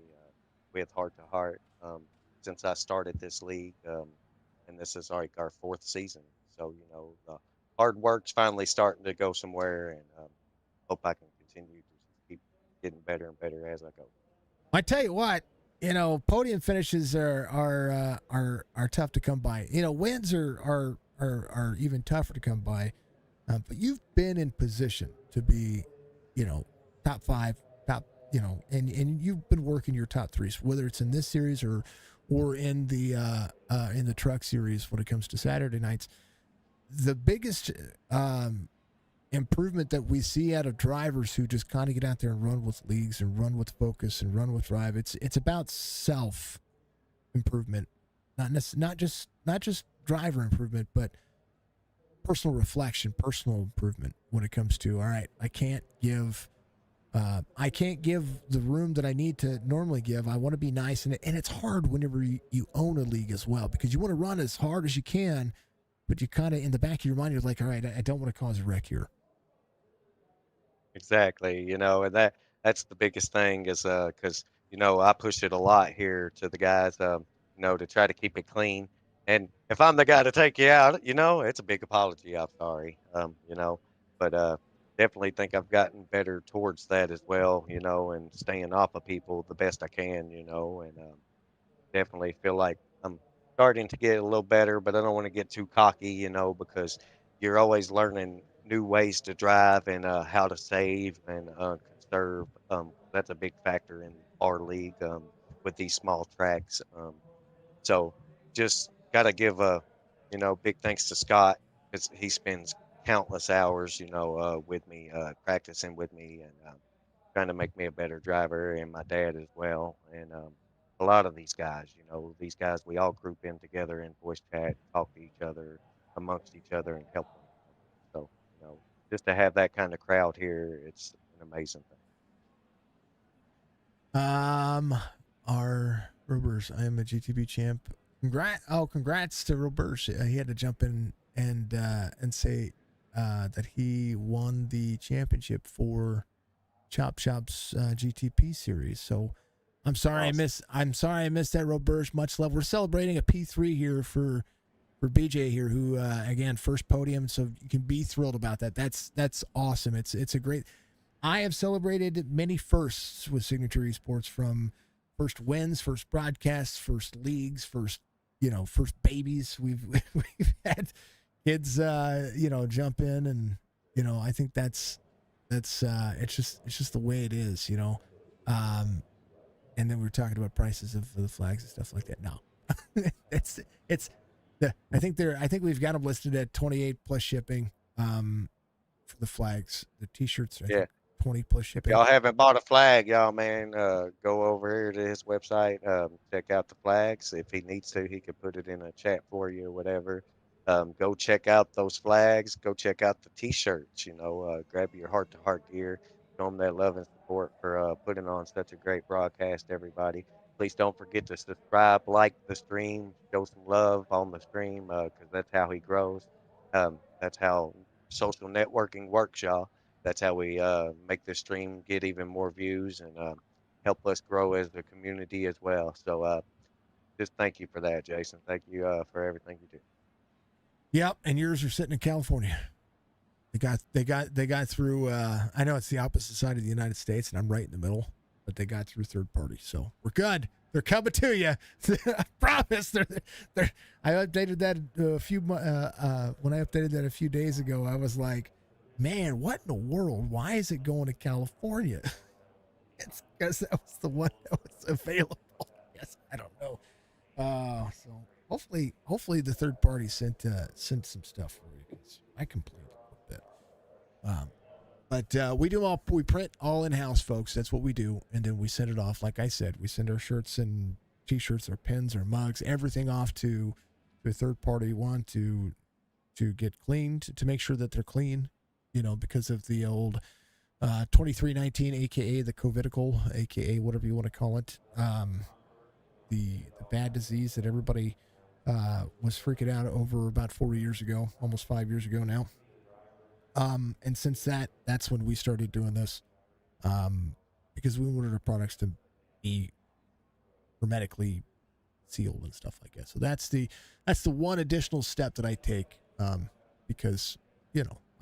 with Hrt2Heart since I started this league, and this is like our fourth season. So, you know, the hard work's finally starting to go somewhere, and hope I can continue to keep getting better and better as I go. I tell you what, you know, podium finishes are tough to come by. You know, wins are even tougher to come by. But you've been in position to be, you know, top five, you know, and you've been working your top threes, whether it's in this series or in the truck series when it comes to Saturday nights. The biggest improvement that we see out of drivers who just kind of get out there and run with leagues and run with focus and run with drive. It's about self improvement, not just driver improvement, but personal reflection, personal improvement when it comes to, all right, I can't give the room that I need to normally give. I want to be nice. And it's hard whenever you own a league as well, because you want to run as hard as you can, but you kind of, in the back of your mind, you're like, all right, I don't want to cause a wreck here. Exactly, and that's the biggest thing is because I push it a lot here to the guys, to try to keep it clean. And if I'm the guy to take you out, it's a big apology. I'm sorry, but definitely think I've gotten better towards that as well, and staying off of people the best I can, and definitely feel like I'm starting to get a little better, but I don't want to get too cocky, because you're always learning new ways to drive and how to save and conserve. That's a big factor in our league with these small tracks. So just got to give a, big thanks to Scott because he spends countless hours, with me, practicing with me and trying to make me a better driver, and my dad as well. And a lot of these guys, we all group in together in voice chat, talk to each other, amongst each other, and help one another. So, just to have that kind of crowd here, it's an amazing thing. Our Robers, I am a GTB champ. Congrats to Robers. He had to jump in and say that he won the championship for Chop Shop's GTP series. So I'm sorry Awesome. I'm sorry I missed that, Robers. Much love. We're celebrating a P3 here for BJ here, who again, first podium. So you can be thrilled about that. That's awesome. It's a great. I have celebrated many firsts with Signature Esports, from first wins, first broadcasts, first leagues, first babies. We've had kids jump in, and I think that's it's just the way it is, and then we were talking about prices of the flags and stuff like that. No, I think we've got them listed at 28 plus shipping for the flags. The t-shirts, I think 20 plus If shipping. y'all haven't bought a flag, y'all, man, go over here to his website, check out the flags. If he needs to, he could put it in a chat for you or whatever. Go check out those flags. Go check out the T-shirts. Grab your Hrt2Heart gear. Show them that love and support for putting on such a great broadcast, everybody. Please don't forget to subscribe, like the stream, show some love on the stream, because that's how he grows. That's how social networking works, y'all. That's how we make this stream get even more views and help us grow as a community as well. So just thank you for that, Jason. Thank you for everything you do. Yep, and yours are sitting in California. They got through. I know it's the opposite side of the United States, and I'm right in the middle, but they got through third party, so we're good. They're coming to you. I promise. I updated that when I updated that a few days ago. I was like, man, what in the world? Why is it going to California? It's because that was the one that was available. Yes, I don't know. So hopefully the third party sent some stuff for you, because I complained a little bit. But we print all in house, folks. That's what we do, and then we send it off. Like I said, we send our shirts and t-shirts, our pins, our mugs, everything off to a third party one to get cleaned, to make sure that they're clean. Because of the old 2319, aka the COVIDical, aka whatever you want to call it, the bad disease that everybody was freaking out over about 4 years ago, almost 5 years ago now. And since that's when we started doing this, because we wanted our products to be hermetically sealed and stuff like that. So that's the one additional step that I take, because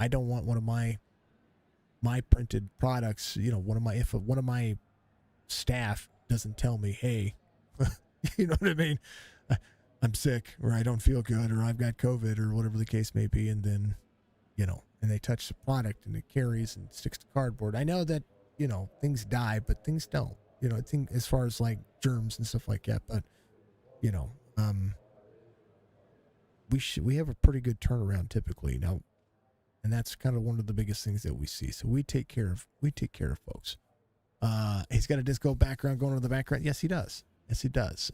I don't want one of my printed products, if one of my staff doesn't tell me, hey, you know what I mean, I'm sick, or I don't feel good, or I've got COVID, or whatever the case may be, and then and they touch the product and it carries and sticks to cardboard. I know that things die, but things don't. I think as far as like germs and stuff like that, but we have a pretty good turnaround typically now. And that's kind of one of the biggest things that we see. So we take care of folks. He's got a disco background going on in the background. Yes, he does.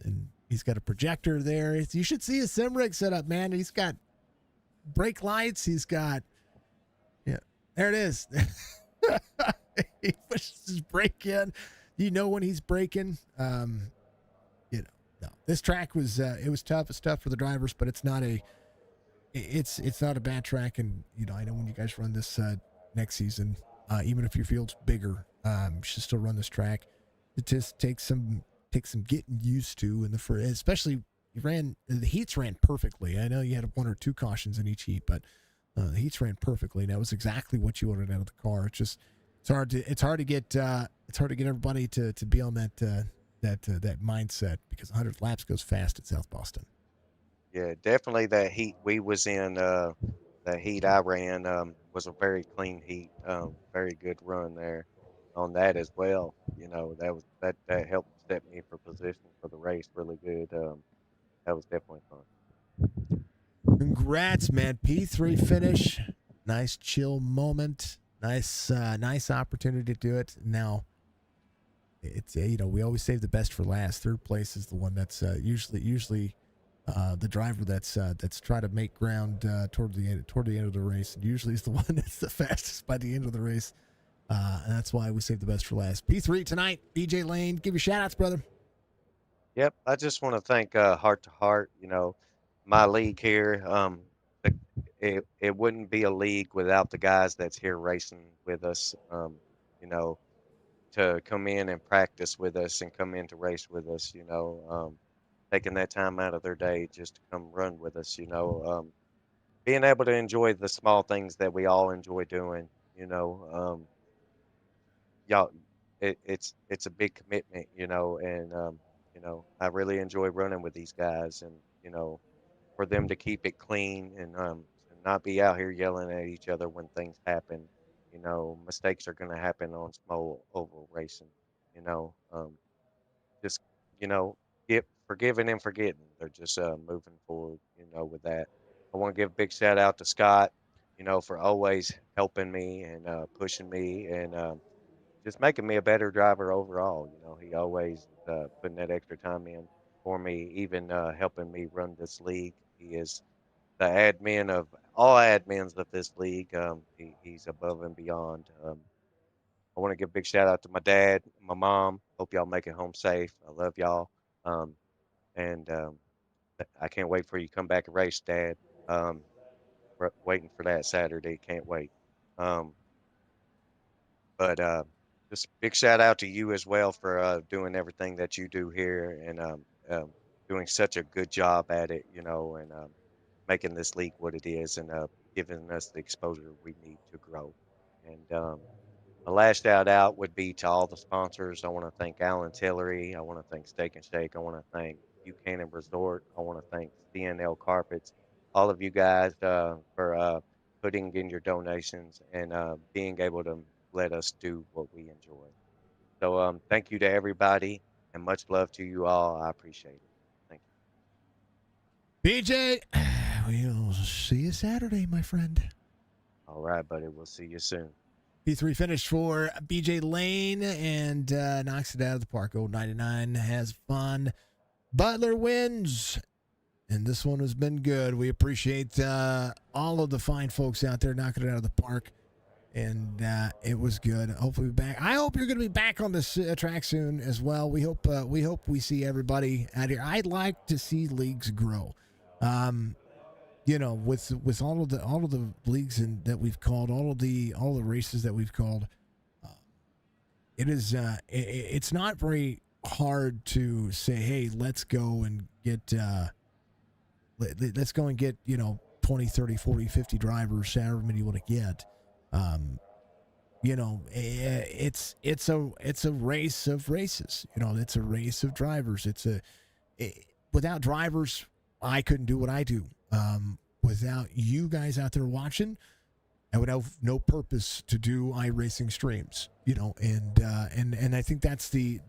And he's got a projector there. You should see his sim rig set up, man. He's got brake lights. He's got, yeah, there it is. He pushes his brake in. You know when he's braking. You know, no. This track was it was tough. It's tough for the drivers, but it's not a bad track. And you know, I know when you guys run this next season, even if your field's bigger, you should still run this track. It just takes some getting used to, and especially the heats ran perfectly. I know you had 1 or 2 cautions in each heat, but the heats ran perfectly. And that was exactly what you wanted out of the car. It's hard to get everybody to be on that mindset, because 100 laps goes fast at South Boston. Yeah, definitely that heat we was in, that heat I ran, was a very clean heat, very good run there on that as well. You know, that helped set me for position for the race really good. That was definitely fun. Congrats, man. P3 finish. Nice chill moment. Nice opportunity to do it. Now, it's we always save the best for last. Third place is the one that's usually the driver that's trying to make ground toward the end of the race, and usually is the one that's the fastest by the end of the race. And that's why we save the best for last. P3 tonight. BJ Lane, give your shout outs, brother. Yep, I just want to thank Heart to Heart. You know, my league here. It wouldn't be a league without the guys that's here racing with us. You know, to come in and practice with us and come in to race with us. You know, taking that time out of their day just to come run with us. You know, being able to enjoy the small things that we all enjoy doing. You know, y'all, it's a big commitment. You know, and you know, I really enjoy running with these guys, and you know, for them to keep it clean and not be out here yelling at each other when things happen. You know, mistakes are going to happen on small oval racing. You know, just you know, get forgiving and forgetting. They're just moving forward. You know, with that, I want to give a big shout out to Scott. You know, for always helping me and pushing me and just making me a better driver overall. You know, he always putting that extra time in for me, even helping me run this league. He is the admin of all admins of this league. He's above and beyond. I want to give a big shout out to my dad, my mom. Hope y'all make it home safe. I love y'all. Um, and I can't wait for you to come back and race, Dad. Um, waiting for that Saturday. Can't wait. Um, But just big shout out to you as well for doing everything that you do here and doing such a good job at it, you know, and making this league what it is and giving us the exposure we need to grow. And my last shout out would be to all the sponsors. I want to thank Alan Tillery. I want to thank Steak and Shake. I want to thank Buchanan Resort. I want to thank CNL Carpets. All of you guys for putting in your donations and being able to let us do what we enjoy. So thank you to everybody and much love to you all. I appreciate it. Thank you. BJ, we'll see you Saturday, my friend. All right, buddy. We'll see you soon. P3 finished for BJ Lane and knocks it out of the park. Old 99 has fun. Butler wins. And this one has been good. We appreciate all of the fine folks out there knocking it out of the park. And it was good. Hopefully, back. I hope you're going to be back on this track soon as well. We hope we see everybody out here. I'd like to see leagues grow. You know, with all of the leagues that we've called, all the races that we've called, it is it's not very hard to say, hey, let's go and get 20, 30, 40, 50 drivers, however many you want to get. You know, it's a race of races. You know, it's a race of drivers. Without drivers, I couldn't do what I do. Without you guys out there watching, I would have no purpose to do iRacing streams. You know, and I think that's the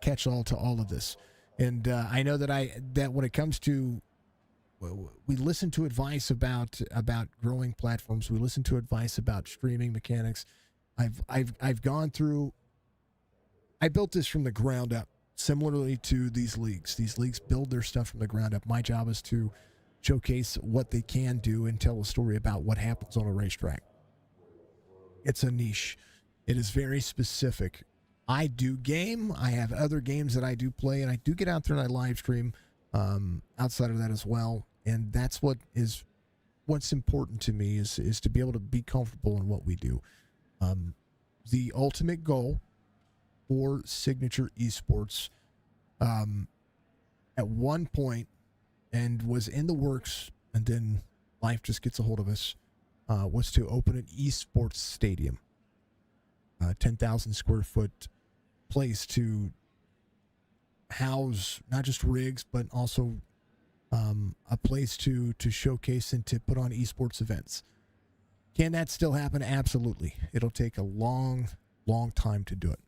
catch-all to all of this. And I know that when it comes to, we listen to advice about growing platforms. We listen to advice about streaming mechanics. I've gone through. I built this from the ground up, similarly to these leagues. These leagues build their stuff from the ground up. My job is to showcase what they can do and tell a story about what happens on a racetrack. It's a niche. It is very specific. I do game. I have other games that I do play, and I do get out there and I live stream outside of that as well. And that's what's important to me is to be able to be comfortable in what we do. The ultimate goal for Signature Esports at one point, and was in the works, and then life just gets a hold of us, was to open an esports stadium, 10,000 square foot place to house not just rigs, but also a place to showcase and to put on esports events. Can that still happen? Absolutely. It'll take a long time to do it.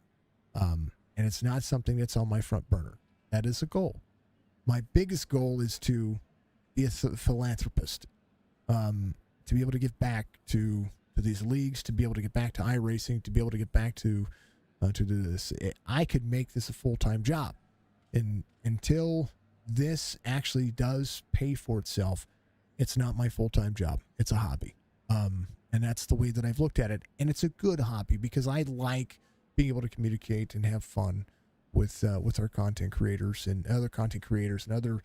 And it's not something that's on my front burner. That is a goal. My biggest goal is to be a philanthropist, to be able to give back to these leagues, to be able to get back to iRacing, to be able to get back to do this. I could make this a full-time job. And until this actually does pay for itself, it's not my full-time job. It's a hobby. And that's the way that I've looked at it. And it's a good hobby because I like being able to communicate and have fun with our content creators and other content creators and other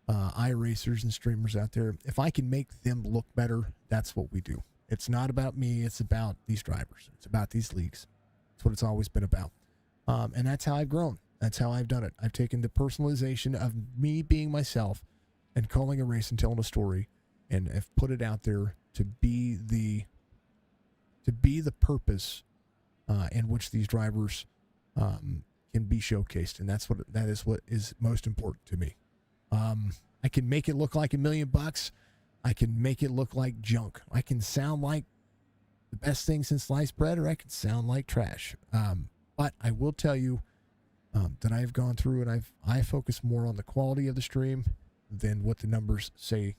iRacers and streamers out there. If I can make them look better, that's what we do. It's not about me. It's about these drivers. It's about these leagues. That's what it's always been about. And that's how I've grown. That's how I've done it. I've taken the personalization of me being myself and calling a race and telling a story, and have put it out there to be the purpose in which these drivers can be showcased, and that is what is most important to me. I can make it look like $1 million. I can make it look like junk. I can sound like the best thing since sliced bread, or I can sound like trash. But I will tell you that I've gone through and I focus more on the quality of the stream than what the numbers say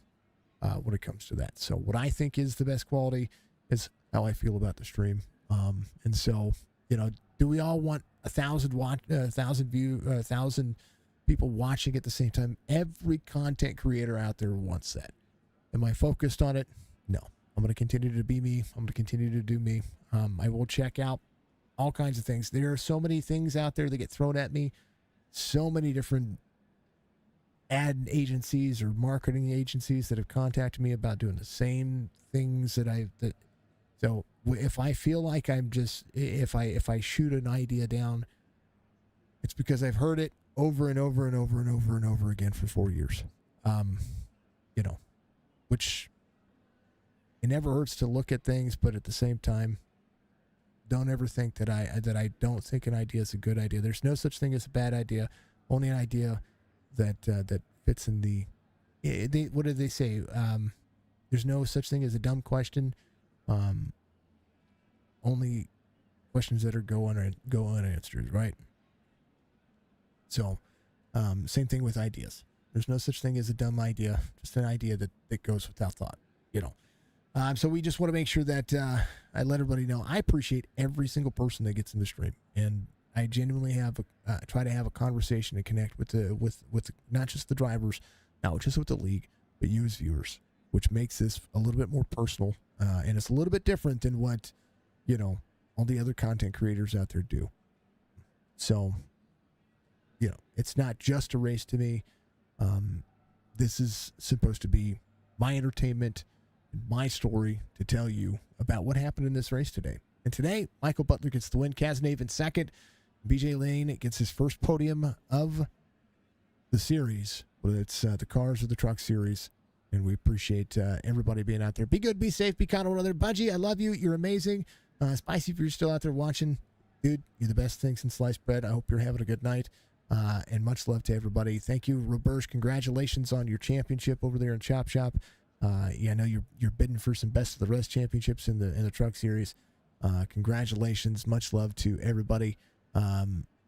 when it comes to that. So what I think is the best quality is how I feel about the stream. And so, do we all want 1,000 people watching at the same time? Every content creator out there wants that. Am I focused on it? No. I'm going to continue to be me. I'm going to continue to do me. I will check out all kinds of things. There are so many things out there that get thrown at me. So many different ad agencies or marketing agencies that have contacted me about doing the same things so if I feel like if I shoot an idea down, it's because I've heard it over and over and over and over and over again for 4 years. Which it never hurts to look at things, but at the same time, don't ever think that I don't think an idea is a good idea. There's no such thing as a bad idea. Only an idea that fits in the. What did they say? There's no such thing as a dumb question. Only questions that are go unanswered, right? So, same thing with ideas. There's no such thing as a dumb idea, just an idea that goes without thought, So we just want to make sure that I let everybody know I appreciate every single person that gets in the stream, and I genuinely try to have a conversation and connect with not just the drivers, not just with the league, but you as viewers, which makes this a little bit more personal, and it's a little bit different than what all the other content creators out there do. So, it's not just a race to me. This is supposed to be my entertainment, my story to tell you about what happened in this race today. And today, Michael Butler gets the win, Cazenave in second, BJ Lane gets his first podium of the series, whether it's the cars or the truck series. And we appreciate everybody being out there. Be good, be safe, be kind to one another. Budgie, I love you. You're amazing. Spicy, if you're still out there watching, dude, you're the best thing since sliced bread. I hope you're having a good night. And much love to everybody. Thank you, Roberge. Congratulations on your championship over there in Chop Shop. I know you're bidding for some best of the rest championships in the truck series. Congratulations. Much love to everybody.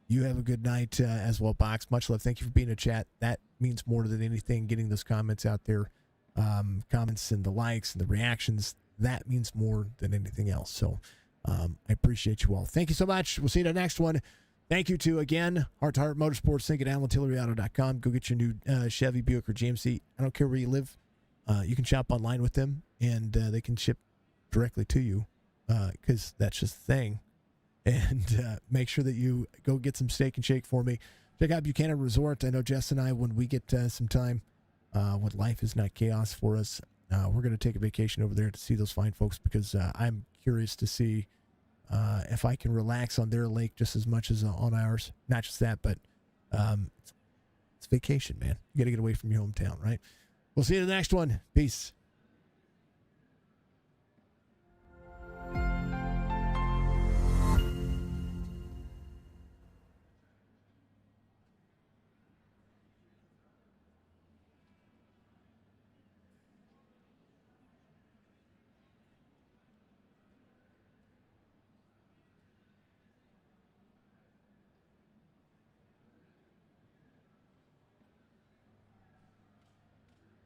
You have a good night as well, Box. Much love. Thank you for being in chat. That means more than anything, getting those comments out there. Comments and the likes and the reactions, that means more than anything else. So I appreciate you all. Thank you so much. We'll see you in the next one. Thank you to, again, Hrt2Heart Motorsports. Think at AlanTilleryAuto.com. Go get your new Chevy, Buick, or GMC. I don't care where you live. You can shop online with them, and they can ship directly to you because that's just the thing. And make sure that you go get some Steak and Shake for me. Check out Buchanan Resort. I know Jess and I, when we get some time, when life is not chaos for us, we're going to take a vacation over there to see those fine folks because I'm curious to see if I can relax on their lake just as much as on ours. Not just that, but it's vacation, man. You got to get away from your hometown, right? We'll see you in the next one. Peace.